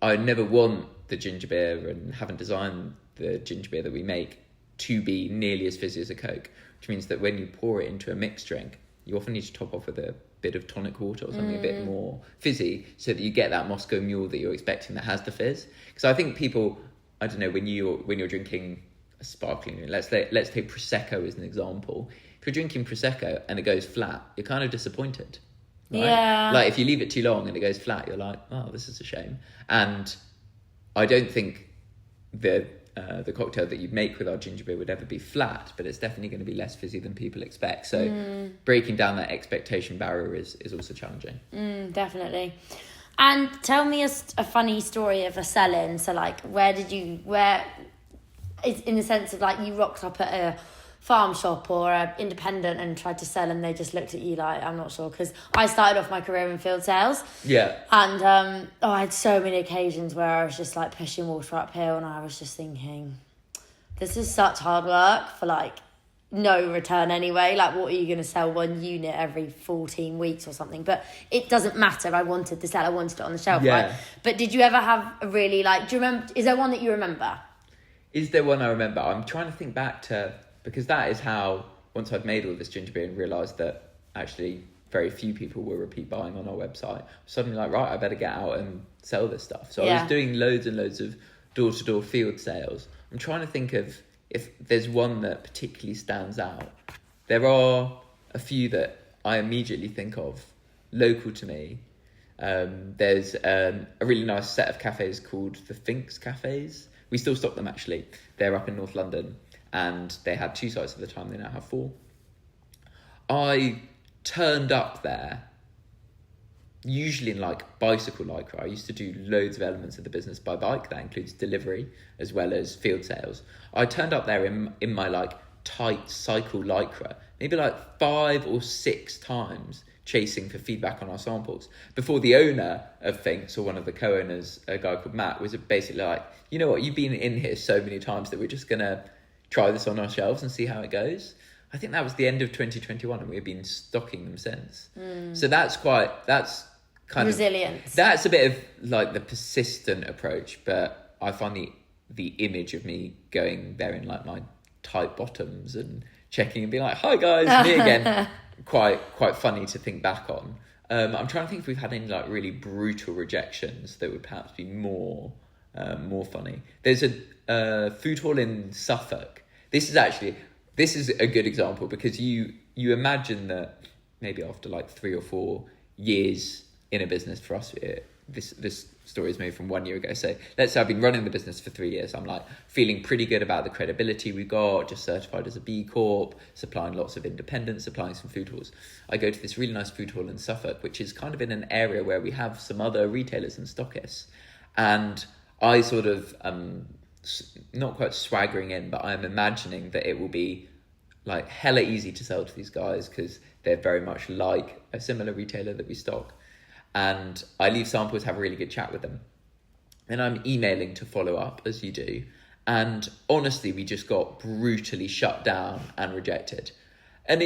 A: I never want the ginger beer, and haven't designed the ginger beer that we make to be nearly as fizzy as a Coke, which means that when you pour it into a mixed drink, you often need to top off with a bit of tonic water or something a bit more fizzy, so that you get that Moscow Mule that you're expecting that has the fizz. Because I think people, I don't know, when you're drinking a sparkling drink, let's take Prosecco as an example. If you're drinking Prosecco and it goes flat, you're kind of disappointed. Right? Yeah. Like if you leave it too long and it goes flat, you're like, oh, this is a shame. And I don't think the cocktail that you make with our ginger beer would ever be flat, but it's definitely going to be less fizzy than people expect. So breaking down that expectation barrier is also challenging.
B: Definitely. And tell me a funny story of a sell-in. So like, it's in the sense of like you rocked up at a farm shop or a independent and tried to sell, and they just looked at you like, I'm not sure, because I started off my career in field sales. Yeah. And I had so many occasions where I was just like pushing water uphill, and I was just thinking, this is such hard work for like no return anyway. Like, what are you going to sell one unit every 14 weeks or something? But it doesn't matter. I wanted to sell. I wanted it on the shelf, right? But did you ever have a really like, do you remember, is there one that you remember?
A: Is there one I remember? I'm trying to think back to, because that is how, once I'd made all this ginger beer and realised that actually very few people were repeat buying on our website. Suddenly like, right, I better get out and sell this stuff. So I was doing loads and loads of door-to-door field sales. I'm trying to think of if there's one that particularly stands out. There are a few that I immediately think of local to me. There's a really nice set of cafes called the Finks Cafes. We still stock them, actually. They're up in North London, and they had 2 sites at the time. They now have 4. I turned up there usually in like bicycle lycra. I used to do loads of elements of the business by bike. That includes delivery as well as field sales. I turned up there in my like tight cycle lycra, maybe like 5 or 6 times, chasing for feedback on our samples before the owner of Finks, or one of the co-owners, a guy called Matt, was basically like, you know what, you've been in here so many times that we're just gonna try this on our shelves and see how it goes. I think that was the end of 2021, and we've been stocking them since. So that's kind
B: resilience.
A: That's a bit of like the persistent approach, but I find the image of me going there in like my tight bottoms and checking and being like, hi guys, me again, quite funny to think back on. I'm trying to think if we've had any like really brutal rejections that would perhaps be more funny. There's a food hall in Suffolk. This is a good example, because you imagine that maybe after like 3 or 4 years in a business, for us, this story is made from 1 year ago. So let's say I've been running the business for 3 years. I'm like feeling pretty good about the credibility we got, just certified as a B Corp, supplying lots of independents, supplying some food halls. I go to this really nice food hall in Suffolk, which is kind of in an area where we have some other retailers and stockists. And I sort of, not quite swaggering in, but I'm imagining that it will be like hella easy to sell to these guys because they're very much like a similar retailer that we stock. And I leave samples, have a really good chat with them. And I'm emailing to follow up, as you do. And honestly, we just got brutally shut down and rejected. And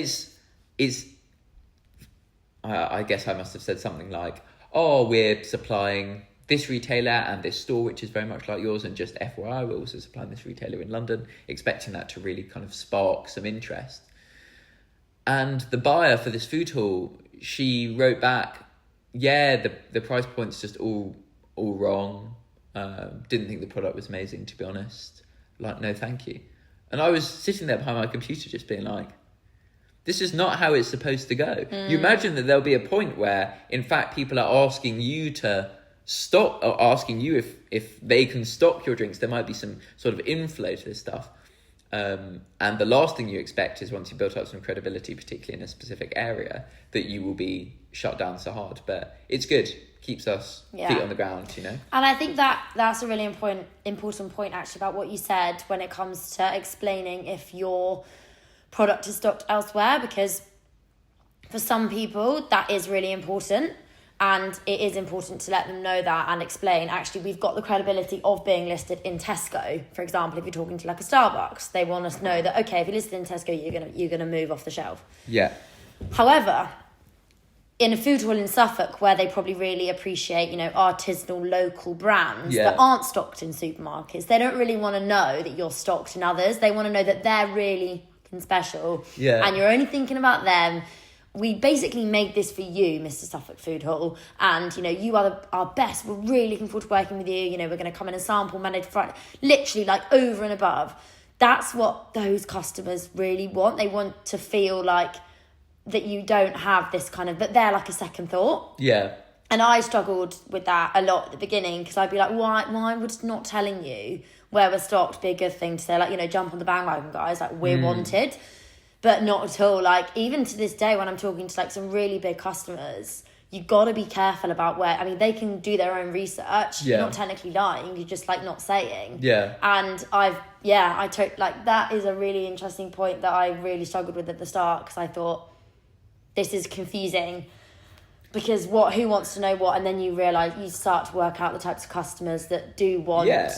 A: I guess I must have said something like, oh, we're supplying this retailer and this store, which is very much like yours, and just FYI, we're also supplying this retailer in London, expecting that to really kind of spark some interest. And the buyer for this food hall, she wrote back, yeah, the price point's just all wrong. Didn't think the product was amazing, to be honest. Like, no, thank you. And I was sitting there behind my computer just being like, this is not how it's supposed to go. You imagine that there'll be a point where, in fact, people are asking you to stop, or asking you if they can stock your drinks. There might be some sort of inflow to this stuff. And the last thing you expect is, once you built up some credibility, particularly in a specific area, that you will be shut down so hard. But it's good, keeps us feet on the ground, you know.
B: And I think that's a really important point actually about what you said when it comes to explaining if your product is stocked elsewhere, because for some people that is really important. And it is important to let them know that and explain, actually, we've got the credibility of being listed in Tesco. For example, if you're talking to like a Starbucks, they want us to know that, okay, if you're listed in Tesco, you're gonna move off the shelf.
A: Yeah.
B: However, in a food hall in Suffolk, where they probably really appreciate, artisanal local brands that aren't stocked in supermarkets, they don't really want to know that you're stocked in others. They want to know that they're really special. Yeah. And you're only thinking about them. We basically made this for you, Mr. Suffolk Food Hall, and, you are our best. We're really looking forward to working with you. We're going to come in and sample Monday to Friday, literally like over and above. That's what those customers really want. They want to feel like that you don't have this kind of, that they're like a second thought.
A: Yeah.
B: And I struggled with that a lot at the beginning, because I'd be like, why would not telling you where we're stocked be a good thing to say, like, jump on the bandwagon, guys, like, we're wanted. But not at all. Like, even to this day, when I'm talking to like some really big customers, you got to be careful about they can do their own research. Yeah. You're not technically lying, you're just like not saying. Yeah. And that is a really interesting point that I really struggled with at the start, because I thought, this is confusing, because who wants to know what? And then you realise, you start to work out the types of customers that do want.
A: Yeah.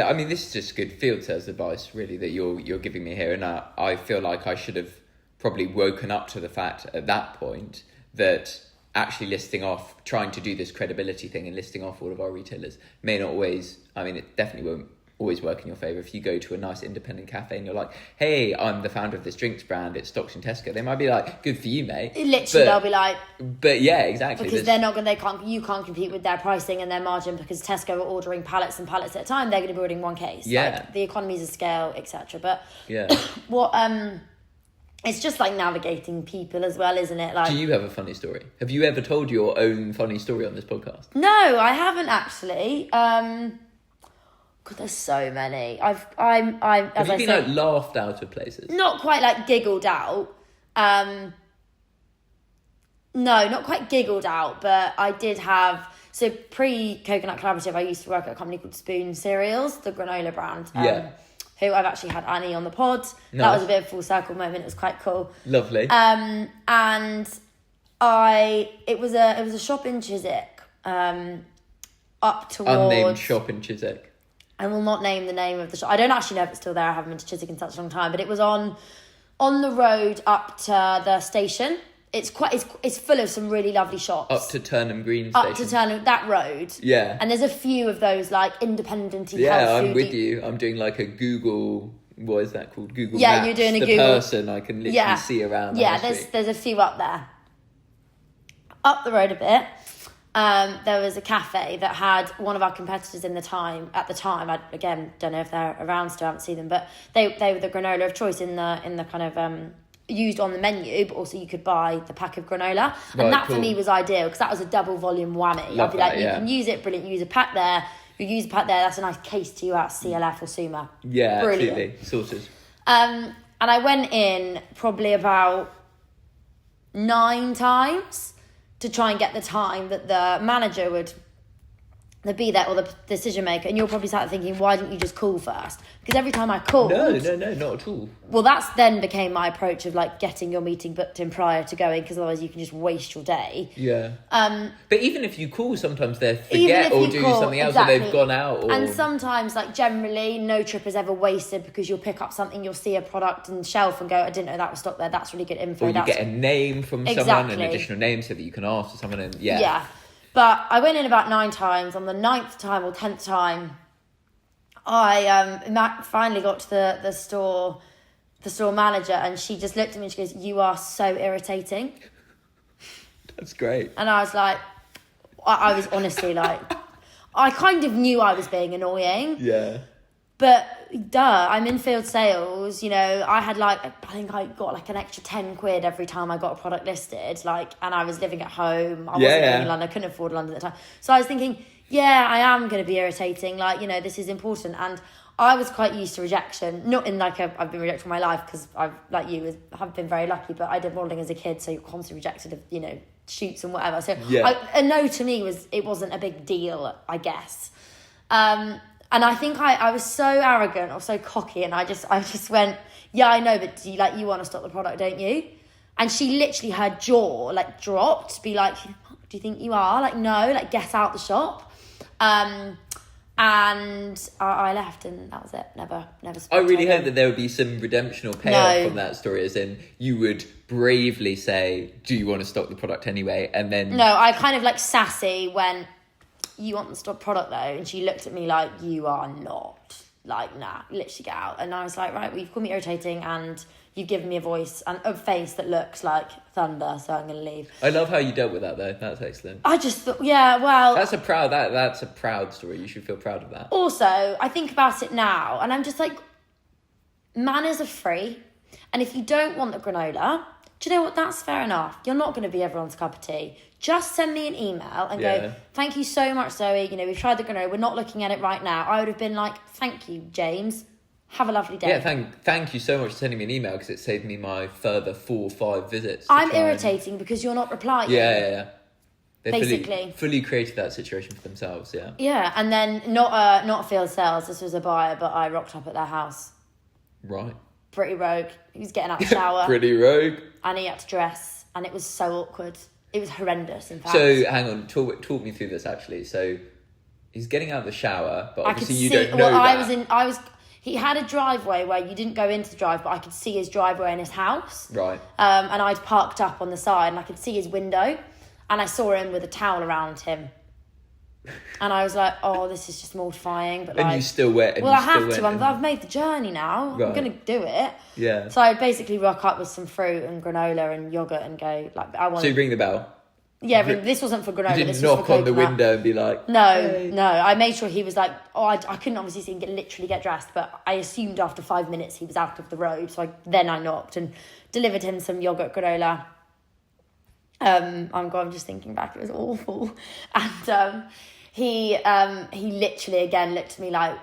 A: I mean, this is just good field sales advice, really, that you're giving me here. And I feel like I should have probably woken up to the fact at that point that actually listing off, trying to do this credibility thing and listing off all of our retailers may not always, it definitely won't always work in your favour. If you go to a nice independent cafe and you're like, hey, I'm the founder of this drinks brand, it stocks in Tesco, they might be like, good for you, mate.
B: Literally, they'll be like...
A: But yeah, exactly.
B: Because you can't compete with their pricing and their margin, because Tesco are ordering pallets and pallets at a time, they're going to be ordering one case.
A: Yeah.
B: Like, the economies of scale, etc. But
A: yeah.
B: It's just like navigating people as well, isn't it? Like,
A: do you have a funny story? Have you ever told your own funny story on this podcast?
B: No, I haven't actually. God, there's so many. Have you been like
A: laughed out of places?
B: Not quite like giggled out. No, not quite giggled out, but I did have. So pre-Coconut Collaborative, I used to work at a company called Spoon Cereals, the granola brand. Who I've actually had Annie on the pod. Nice. That was a bit of a full circle moment. It was quite cool.
A: Lovely.
B: And it was a shop in Chiswick, up towards
A: unnamed shop in Chiswick.
B: I will not name the name of the shop. I don't actually know if it's still there. I haven't been to Chiswick in such a long time, but it was on the road up to the station. It's full of some really lovely shops.
A: Up to Turnham Green Station.
B: Up to Turnham, that road.
A: Yeah.
B: And there's a few of those like independent-y
A: I'm with you. I'm doing like a Google, what is that called? Google
B: yeah,
A: Maps.
B: You're doing a
A: the
B: Google.
A: Person I can literally see around.
B: Yeah, there's a few up there. Up the road a bit, there was a cafe that had one of our competitors at the time. I again don't know if they're around still, I haven't seen them, but they were the granola of choice in the kind of used on the menu, but also you could buy the pack of granola, and that for me was ideal, because that was a double volume whammy. I'd be like, you can use it, brilliant, use a pack there, you use a pack there, that's a nice case to you out CLF or Suma.
A: Yeah,
B: brilliant.
A: Absolutely, sorted.
B: And I went in probably about 9 times to try and get the time that the manager would be there, or the decision maker, and you'll probably start thinking, why didn't you just call first? Because every time I called...
A: No, not at all.
B: Well, that's then became my approach of like getting your meeting booked in prior to going, because otherwise you can just waste your day.
A: Yeah. But even if you call, sometimes they forget or do something else, or they've gone out. Or...
B: And sometimes, like generally, no trip is ever wasted, because you'll pick up something, you'll see a product on the shelf and go, I didn't know that was stocked there, that's really good info.
A: Or you get a name from someone, an additional name, so that you can ask for someone. And
B: Yeah. But I went in about 9 times. On the 9th time or 10th time, I finally got to the store manager, and she just looked at me and she goes, you are so irritating.
A: That's great.
B: And I was like, I was honestly like, I kind of knew I was being annoying.
A: Yeah.
B: But I'm in field sales, you know, I think I got like an extra 10 quid every time I got a product listed, like, and I was living at home. I wasn't living in London, I couldn't afford London at the time. So I was thinking, yeah, I am going to be irritating, like, you know, this is important. And I was quite used to rejection, not in like I've been rejected in my life, because I've, like you, have been very lucky, but I did modelling as a kid, so you're constantly rejected of, you know, shoots and whatever. So a no to me wasn't a big deal, I guess. And I think I was so arrogant or so cocky, and I just went, yeah, I know, but you want to stop the product, don't you? And she literally, her jaw like dropped, to be like, what do you think you are? Like, no, like, get out the shop. And I left, and that was it. Never.
A: I really hope that there would be some redemption or payoff from that story, as in you would bravely say, do you want to stock the product anyway? And then...
B: No, I kind of like sassy went, you want the stock product though? And she looked at me like, you are not. Like, nah, literally get out. And I was like, right, well, you've called me irritating, and you've given me a voice and a face that looks like thunder, so I'm going to leave.
A: I love how you dealt with that though. That's excellent.
B: I just thought, yeah, well...
A: That's a proud story. You should feel proud of that.
B: Also, I think about it now, and I'm just like, manners are free. And if you don't want the granola, do you know what? That's fair enough. You're not going to be everyone's cup of tea. Just send me an email and go, thank you so much, Zoe. You know, we've tried the granola. We're not looking at it right now. I would have been like, thank you, James. Have a lovely day.
A: Yeah, thank you so much for sending me an email, because it saved me my further 4 or 5 visits.
B: I'm irritating because you're not replying.
A: Yeah. They
B: basically
A: fully created that situation for themselves, yeah.
B: Yeah, and then not field sales. This was a buyer, but I rocked up at their house.
A: Right.
B: Pretty rogue. He was getting out of the shower.
A: Pretty rogue.
B: And he had to dress, and it was so awkward. It was horrendous, in fact.
A: So, hang on, talk me through this, actually. So, he's getting out of the shower, but obviously you don't know that. He had a driveway where you didn't go into the drive, but I could see his driveway in his house. Right.
B: And I'd parked up on the side, and I could see his window, and I saw him with a towel around him. And I was like, oh, this is just mortifying. But
A: and
B: like,
A: you still went.
B: Well, I have to. I've made the journey now.
A: Right.
B: I'm going to do it.
A: Yeah.
B: So I basically rock up with some fruit and granola and yogurt and go, like, I want.
A: So you ring the bell?
B: Yeah, but this wasn't for granola.
A: You
B: this
A: didn't
B: was
A: knock
B: for
A: on the
B: coconut.
A: window and be like,
B: No,
A: hey.
B: no. I made sure he was like, I couldn't obviously see him literally get dressed, but I assumed after 5 minutes he was out of the road. So then I knocked and delivered him some yogurt granola. I'm just thinking back, it was awful. And he literally again looked at me like,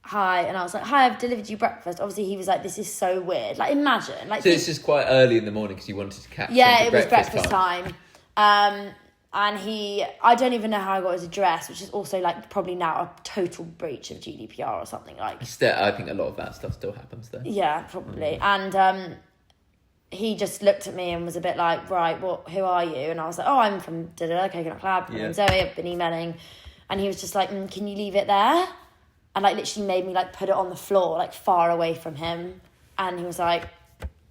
B: hi, and I was like, hi, I've delivered you breakfast. Obviously he was like, this is so weird. Like, imagine. Like,
A: so this is quite early in the morning because you wanted to catch
B: yeah,
A: him
B: it was breakfast time. And I don't even know how I got his address, which is also like probably now a total breach of GDPR or something like.
A: I think a lot of that stuff still happens though.
B: Yeah, probably. And he just looked at me and was a bit like, right, who are you? And I was like, oh, I'm from Coconut Club. My name's Zoe, I've been emailing. And he was just like, can you leave it there? And like literally made me like put it on the floor, like far away from him. And he was like,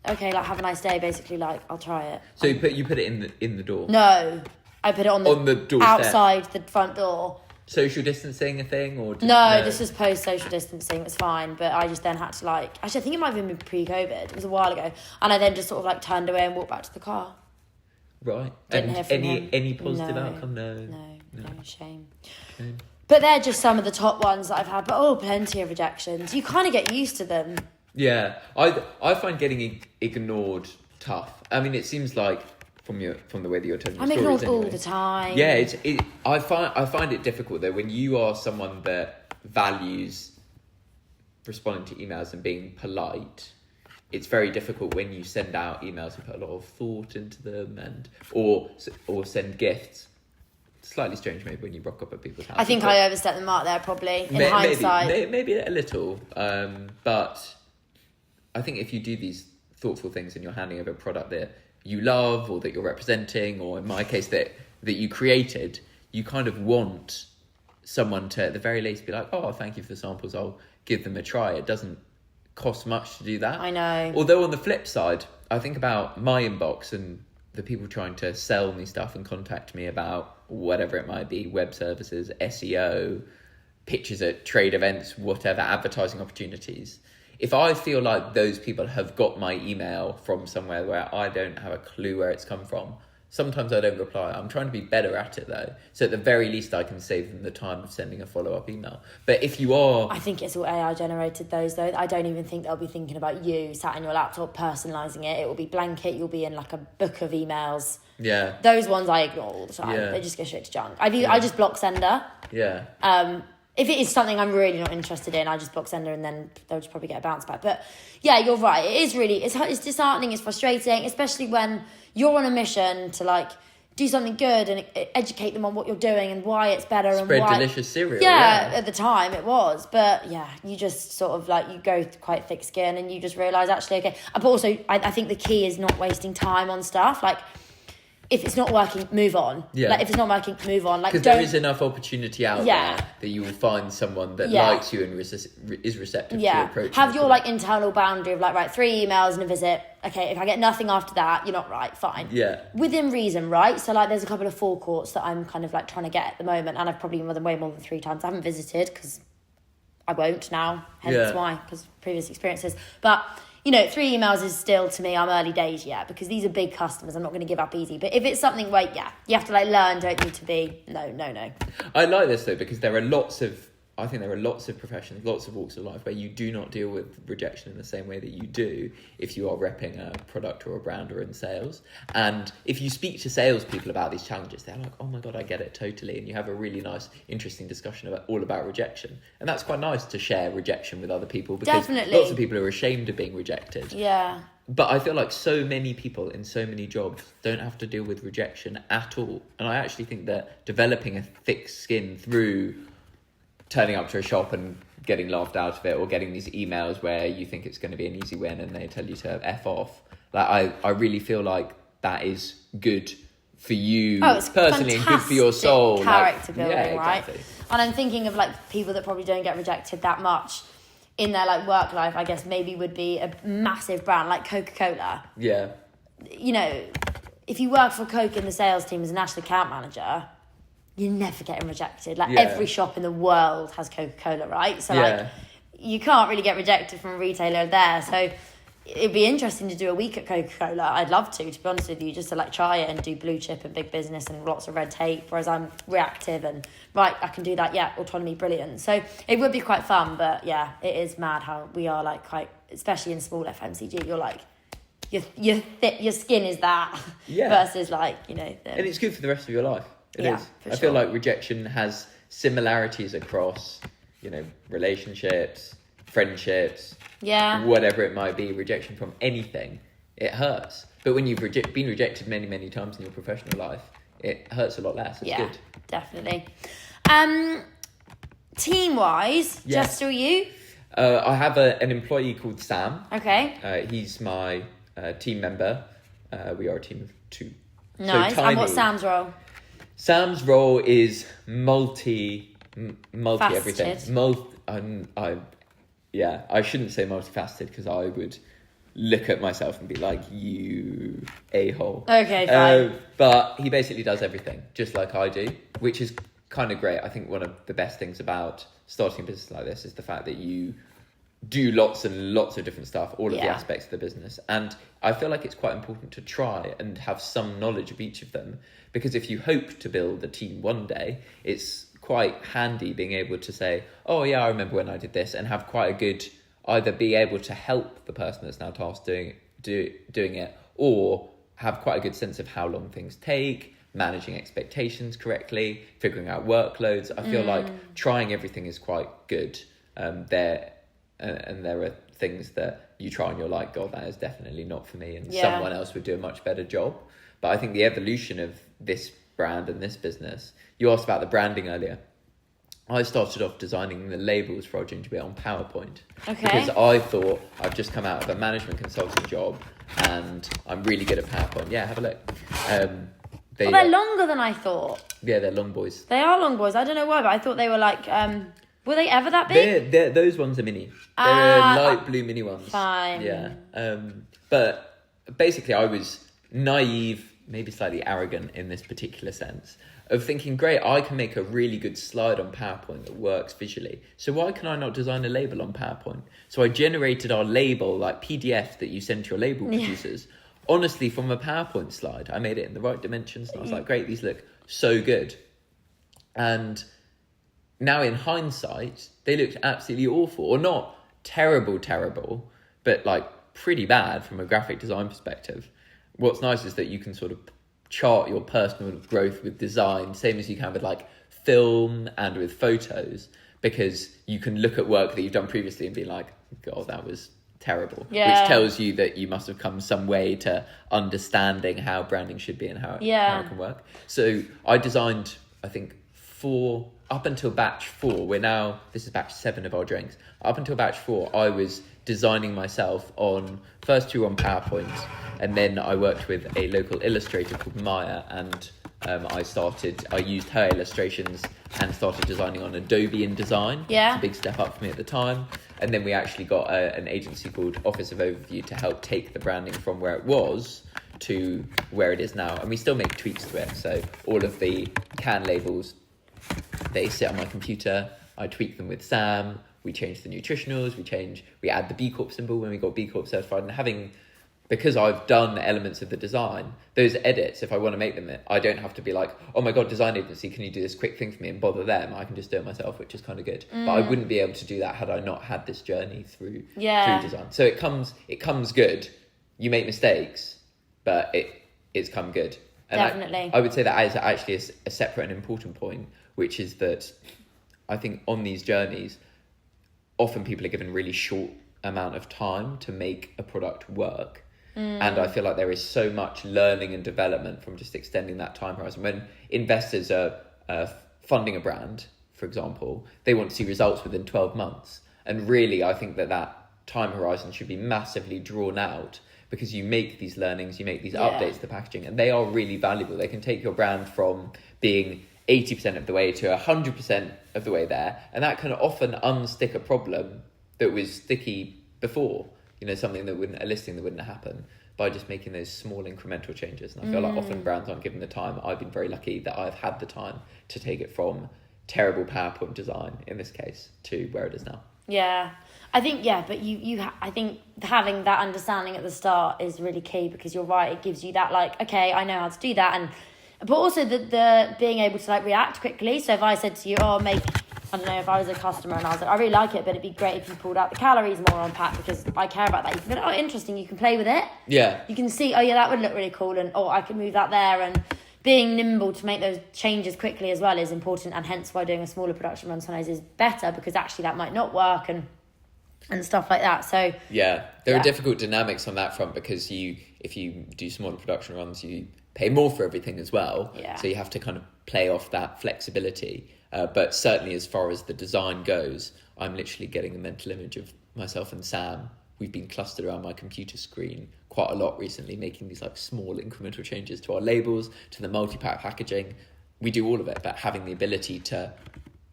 B: okay, like have a nice day, basically, like I'll try it.
A: So you put it in the door?
B: No. I put it on the
A: doorstep.
B: outside the front door.
A: Social distancing a thing or
B: No, this was post social distancing. It was fine, but I just then had to actually I think it might have been pre-COVID. It was a while ago, and I then just sort of like turned away and walked back to the car.
A: Right.
B: Didn't hear from him.
A: Any positive outcome? No,
B: shame. But they're just some of the top ones that I've had. But plenty of rejections. You kind of get used to them.
A: Yeah, I find getting ignored tough. I mean, it seems like from the way that you're telling your stories,
B: I'm ignored
A: anyway.
B: all the time.
A: Yeah, I find it difficult though when you are someone that values responding to emails and being polite. It's very difficult when you send out emails and put a lot of thought into them or send gifts. Slightly strange maybe when you rock up at people's houses.
B: I think I overstepped the mark there probably in hindsight.
A: Maybe a little, but I think if you do these thoughtful things and you're handing over a product that you love or that you're representing, or in my case that you created, you kind of want someone to at the very least be like, oh, thank you for the samples, I'll give them a try. It doesn't cost much to do that.
B: I know.
A: Although on the flip side, I think about my inbox and the people trying to sell me stuff and contact me about whatever it might be, web services, SEO, pitches at trade events, whatever, advertising opportunities. If I feel like those people have got my email from somewhere where I don't have a clue where it's come from, sometimes I don't reply. I'm trying to be better at it though. So at the very least I can save them the time of sending a follow-up email. But if you are...
B: I think it's all AI generated those though. I don't even think they'll be thinking about you sat in your laptop personalising it. It will be blanket. You'll be in like a book of emails.
A: Yeah.
B: Those ones I ignore all the time.
A: Yeah.
B: They just go straight to junk. I just block sender.
A: Yeah.
B: If it is something I'm really not interested in, I just block sender and then they'll just probably get a bounce back. But yeah, you're right. It is really, it's disheartening, it's frustrating, especially when you're on a mission to like do something good and educate them on what you're doing and why it's better and why.
A: Spread delicious cereal.
B: Yeah, at the time it was. But yeah, you just sort of like, you go quite thick skin and you just realise actually, okay. But also, I think the key is not wasting time on stuff. Like, if it's not working, move on.
A: Yeah.
B: Like, if it's not working, move on. Like,
A: because there is enough opportunity out
B: Yeah.
A: there that you will find someone that
B: Yeah.
A: likes you and is receptive to your approach.
B: Have your like internal boundary of like, right, 3 emails and a visit. Okay, if I get nothing after that, you're not right, fine.
A: Yeah.
B: Within reason, right? So like there's a couple of forecourts that I'm kind of like trying to get at the moment, and I've probably way more than 3 times. I haven't visited because I won't now, hence why, because previous experiences. But 3 emails is still, to me, I'm early days yet, because these are big customers. I'm not going to give up easy. But if it's something where, you have to like learn, don't you, to be, no.
A: I like this though, because there are lots of professions, lots of walks of life where you do not deal with rejection in the same way that you do if you are repping a product or a brand or in sales. And if you speak to salespeople about these challenges, they're like, oh my God, I get it totally. And you have a really nice, interesting discussion about rejection. And that's quite nice to share rejection with other people, because
B: Definitely.
A: Lots of people are ashamed of being rejected.
B: Yeah.
A: But I feel like so many people in so many jobs don't have to deal with rejection at all. And I actually think that developing a thick skin through turning up to a shop and getting laughed out of it, or getting these emails where you think it's going to be an easy win and they tell you to F off. Like, I really feel like that is good for you personally and good for your soul.
B: Character building,
A: exactly.
B: right? And I'm thinking of like people that probably don't get rejected that much in their like work life, I guess maybe would be a massive brand like Coca-Cola.
A: Yeah.
B: If you work for Coke in the sales team as a national account manager, you're never getting rejected. Like every shop in the world has Coca-Cola, right? So like you can't really get rejected from a retailer there. So it'd be interesting to do a week at Coca-Cola. I'd love to be honest with you, just to like try it and do blue chip and big business and lots of red tape, whereas I'm reactive and right, I can do that. Yeah, autonomy, brilliant. So it would be quite fun, but yeah, it is mad how we are like quite, especially in small FMCG, you're like, your skin is that versus like, you know.
A: And it's good for the rest of your life. It is. I feel like rejection has similarities across, you know, relationships, friendships, whatever it might be. Rejection from anything, it hurts. But when you've been rejected many, many times in your professional life, it hurts a lot less. It's good.
B: Definitely. Team-wise, just still you?
A: I have an employee called Sam.
B: Okay.
A: He's my team member. We are a team of 2.
B: Nice.
A: So
B: and what's Sam's role?
A: Sam's role is multi everything. I shouldn't say multifaceted because I would look at myself and be like, you a-hole.
B: Okay, fine.
A: But he basically does everything, just like I do, which is kind of great. I think one of the best things about starting a business like this is the fact that you do lots and lots of different stuff, all of the aspects of the business. And I feel like it's quite important to try and have some knowledge of each of them, because if you hope to build a team one day, it's quite handy being able to say, oh yeah, I remember when I did this, and have quite a good, either be able to help the person that's now tasked doing it, or have quite a good sense of how long things take, managing expectations correctly, figuring out workloads. I feel like trying everything is quite good. There are things that you try and you're like, God, that is definitely not for me, and someone else would do a much better job. But I think the evolution of this brand and this business, you asked about the branding earlier. I started off designing the labels for our ginger beer on PowerPoint. Okay. Because I thought I've just come out of a management consulting job and I'm really good at PowerPoint. Yeah, have a look.
B: They're longer than I thought.
A: Yeah, they're long boys.
B: They are long boys. I don't know why, but I thought they were like... were they ever that big?
A: Those ones are mini. They're light blue mini ones.
B: Fine.
A: Yeah. But basically I was naive, maybe slightly arrogant in this particular sense, of thinking, great, I can make a really good slide on PowerPoint that works visually. So why can I not design a label on PowerPoint? So I generated our label, like PDF that you send to your label producers, honestly from a PowerPoint slide. I made it in the right dimensions and I was like, great, these look so good. And now in hindsight, they looked absolutely awful, or not terrible, but like pretty bad from a graphic design perspective. What's nice is that you can sort of chart your personal growth with design, same as you can with like film and with photos, because you can look at work that you've done previously and be like, God, that was terrible. Which tells you that you must have come some way to understanding how branding should be and how it can work. So I designed, I think, 4 up until batch 4. This is batch 7 of our drinks. Up until batch 4, I was designing myself on first 2 on PowerPoint, and then I worked with a local illustrator called Maya, and I used her illustrations and started designing on Adobe InDesign. Yeah. It's a big step up for me at the time. And then we actually got an agency called Office of Overview to help take the branding from where it was to where it is now. And we still make tweaks to it. So all of the can labels, they sit on my computer. I tweak them with Sam. We change the nutritionals. We add the B Corp symbol when we got B Corp certified. And because I've done elements of the design, those edits, if I want to make them, I don't have to be like, oh my God, design agency, can you do this quick thing for me, and bother them? I can just do it myself, which is kind of good. But I wouldn't be able to do that had I not had this journey through design. So it comes good. You make mistakes, but it's come good. And
B: definitely.
A: I would say that is actually a separate and important point, which is that I think on these journeys, often people are given really short amount of time to make a product work. And I feel like there is so much learning and development from just extending that time horizon. When investors are funding a brand, for example, they want to see results within 12 months. And really, I think that time horizon should be massively drawn out, because you make these learnings, you make these updates to the packaging, and they are really valuable. They can take your brand from being 80% of the way to 100% of the way there. And that can often unstick a problem that was sticky before. Something a listing that wouldn't happen. by just making those small incremental changes. And I feel like often brands aren't given the time. I've been very lucky that I've had the time to take it from terrible PowerPoint design, in this case, to where it is now.
B: Yeah. I think, but I think having that understanding at the start is really key, because you're right, it gives you that, like, okay, I know how to do that. But also the being able to, like, react quickly. So if I said to you, I don't know, if I was a customer and I was like, I really like it, but it'd be great if you pulled out the calories more on pack, because I care about that. You can go, interesting, you can play with it.
A: Yeah.
B: You can see, that would look really cool, and I could move that there. And being nimble to make those changes quickly as well is important, and hence why doing a smaller production run sometimes is better, because actually that might not work and stuff like that. So
A: there are difficult dynamics on that front, because if you do smaller production runs, you pay more for everything as well. So you have to kind of play off that flexibility. But certainly as far as the design goes, I'm literally getting a mental image of myself and Sam. We've been clustered around my computer screen quite a lot recently, making these like small incremental changes to our labels, to the multi-pack packaging. We do all of it, but having the ability to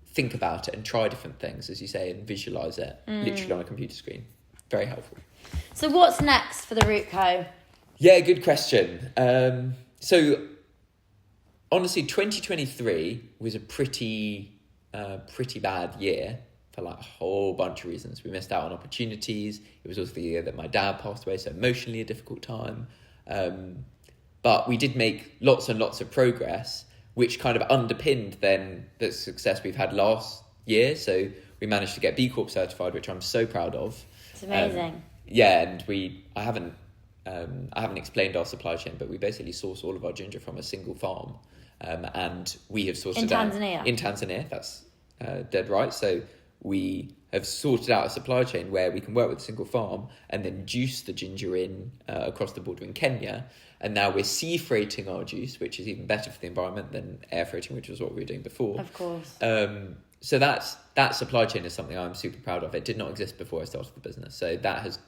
A: think about it and try different things, as you say, and visualize it literally on a computer screen, very helpful.
B: So what's next for the Root Co?
A: Yeah, good question. So honestly, 2023 was a pretty bad year for like a whole bunch of reasons. We missed out on opportunities. It was also the year that my dad passed away, so emotionally a difficult time. But we did make lots and lots of progress, which kind of underpinned then the success we've had last year. So we managed to get B Corp certified, which I'm so proud of.
B: It's amazing.
A: And I haven't explained our supply chain, but we basically source all of our ginger from a single farm. And we have sourced
B: in
A: Tanzania, that's dead right. So we have sorted out a supply chain where we can work with a single farm and then juice the ginger in across the border in Kenya. And now we're sea freighting our juice, which is even better for the environment than air freighting, which was what we were doing before.
B: Of course.
A: So that supply chain is something I'm super proud of. It did not exist before I started the business. So that has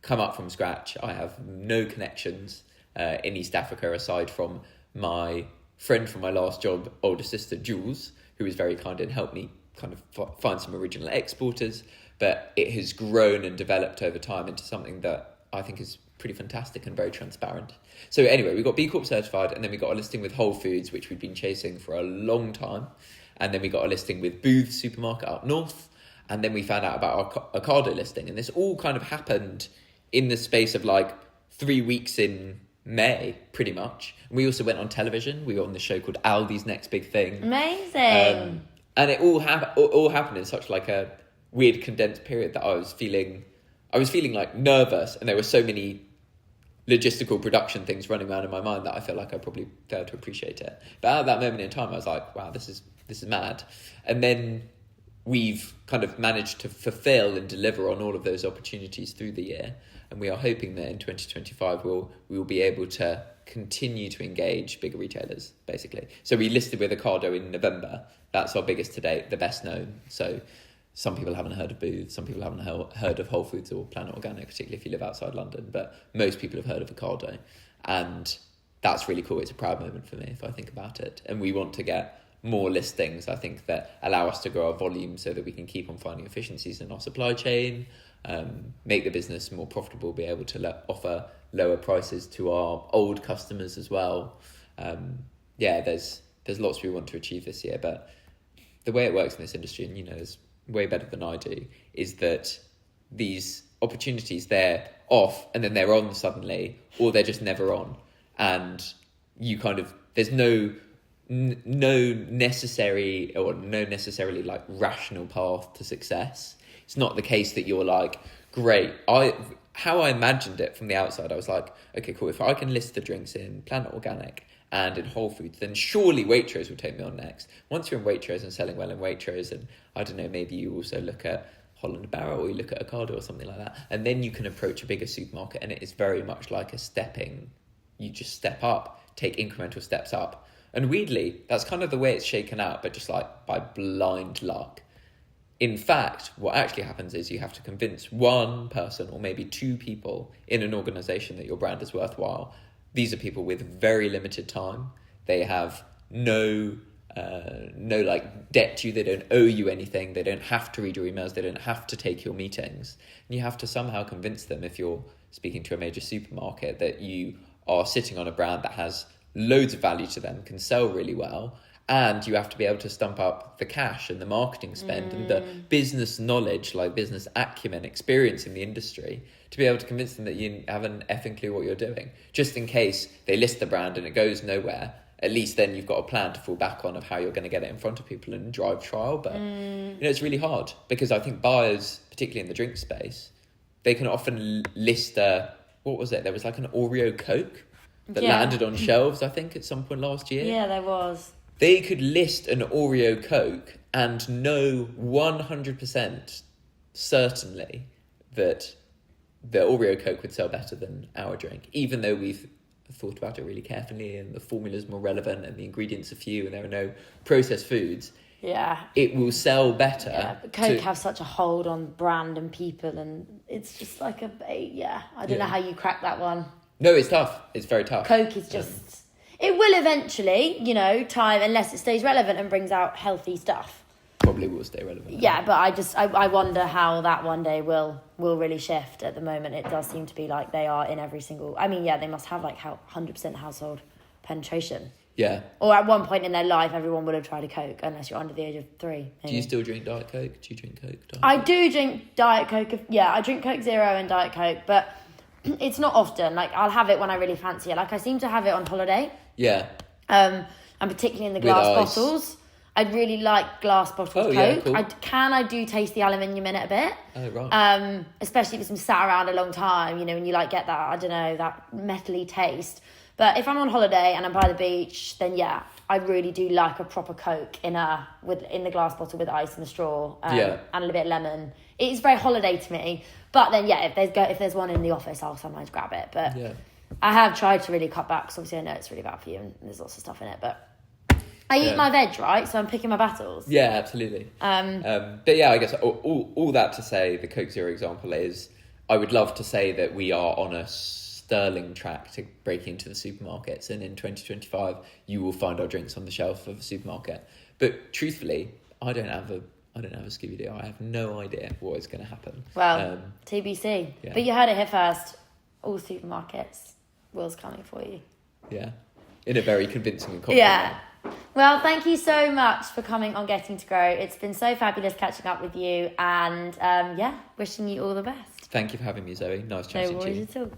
A: come up from scratch. I have no connections in East Africa aside from my friend from my last job, older sister Jules, who was very kind and helped me kind of find some original exporters. But it has grown and developed over time into something that I think is pretty fantastic and very transparent. So anyway, we got B Corp certified, and then we got a listing with Whole Foods, which we'd been chasing for a long time. And then we got a listing with Booth supermarket up north. And then we found out about our Ocado listing. And this all kind of happened in the space of like 3 weeks in May, pretty much. And we also went on television. We were on the show called Aldi's Next Big Thing.
B: Amazing.
A: And it all happened in such like a weird condensed period that I was feeling like nervous, and there were so many logistical production things running around in my mind that I feel like I probably failed to appreciate it. But at that moment in time, I was like, wow, this is mad. And then we've kind of managed to fulfill and deliver on all of those opportunities through the year. And we are hoping that in 2025, we will be able to continue to engage bigger retailers, basically. So we listed with Ocado in November. That's our biggest to date, the best known. So some people haven't heard of Booth, some people haven't heard of Whole Foods or Planet Organic, particularly if you live outside London, but most people have heard of Ocado. And that's really cool. It's a proud moment for me if I think about it. And we want to get more listings, I think, that allow us to grow our volume so that we can keep on finding efficiencies in our supply chain, make the business more profitable, be able to offer lower prices to our old customers as well. There's lots we want to achieve this year, but the way it works in this industry, and you know this way better than I do, is that these opportunities, they're off and then they're on suddenly, or they're just never on. And you kind of, there's no necessarily like rational path to success. It's not the case that you're like, great. How I imagined it from the outside, I was like, okay, cool. If I can list the drinks in Planet Organic and in Whole Foods, then surely Waitrose will take me on next. Once you're in Waitrose and selling well in Waitrose, and I don't know, maybe you also look at Holland Barrel or you look at Ocado or something like that, and then you can approach a bigger supermarket, and it is very much like you just step up, take incremental steps up. And weirdly, that's kind of the way it's shaken out, but just like by blind luck. In fact, what actually happens is you have to convince one person or maybe two people in an organization that your brand is worthwhile. These are people with very limited time. They have no like debt to you. They don't owe you anything. They don't have to read your emails. They don't have to take your meetings. And you have to somehow convince them, if you're speaking to a major supermarket, that you are sitting on a brand that has loads of value to them, can sell really well, and you have to be able to stump up the cash and the marketing spend and the business knowledge, like business acumen, experience in the industry, to be able to convince them that you have an effing clue what you're doing. Just in case they list the brand and it goes nowhere, at least then you've got a plan to fall back on of how you're going to get it in front of people and drive trial. But it's really hard, because I think buyers, particularly in the drink space, they can often list what was it? There was like an Oreo Coke that landed on shelves, I think, at some point last year.
B: Yeah, there was.
A: They could list an Oreo Coke and know 100% certainly that the Oreo Coke would sell better than our drink, even though we've thought about it really carefully and the formula's more relevant and the ingredients are few and there are no processed foods.
B: Yeah.
A: It will sell better.
B: Yeah, but Coke have such a hold on brand and people, and it's just like I don't know how you crack that one.
A: No, it's tough. It's very tough.
B: Coke is just... It will eventually, time, unless it stays relevant and brings out healthy stuff.
A: Probably will stay relevant.
B: Yeah, but I wonder how that one day will really shift. At the moment, it does seem to be like they are in every single... I mean, yeah, they must have like 100% household penetration.
A: Yeah.
B: Or at one point in their life, everyone would have tried a Coke, unless you're under the age of 3. Maybe.
A: Do you still drink Diet Coke? Do you drink Coke?
B: I do drink Diet Coke. Yeah, I drink Coke Zero and Diet Coke, but it's not often. Like, I'll have it when I really fancy it. Like, I seem to have it on holiday.
A: Yeah.
B: And particularly in the glass bottles. I really like glass bottled Coke.
A: Yeah, cool.
B: I do taste the aluminium in it a bit.
A: Oh, right.
B: Especially if it's been sat around a long time, and you like get that, I don't know, that metally taste. But if I'm on holiday and I'm by the beach, then yeah, I really do like a proper Coke in the glass bottle with ice and a straw, and a little bit of lemon. It is very holiday to me. But then yeah, if there's one in the office, I'll sometimes grab it. But I have tried to really cut back, because obviously I know it's really bad for you and there's lots of stuff in it. But I eat my veg, right? So I'm picking my battles.
A: Yeah, absolutely. But yeah, I guess all that to say, the Coke Zero example is, I would love to say that we are on a sterling track to break into the supermarkets, and in 2025 you will find our drinks on the shelf of a supermarket. But truthfully, I don't have a Scooby Doo. I have no idea what is going to happen.
B: Well, TBC. Yeah. But you heard it here first. All supermarkets, Will's coming for you. Yeah,
A: in a very convincing and confident
B: way. Well, thank you so much for coming on Getting to Grow. It's been so fabulous catching up with you, and wishing you all the best.
A: Thank you for having me, Zoe. Nice chatting to you.
B: No worries at all.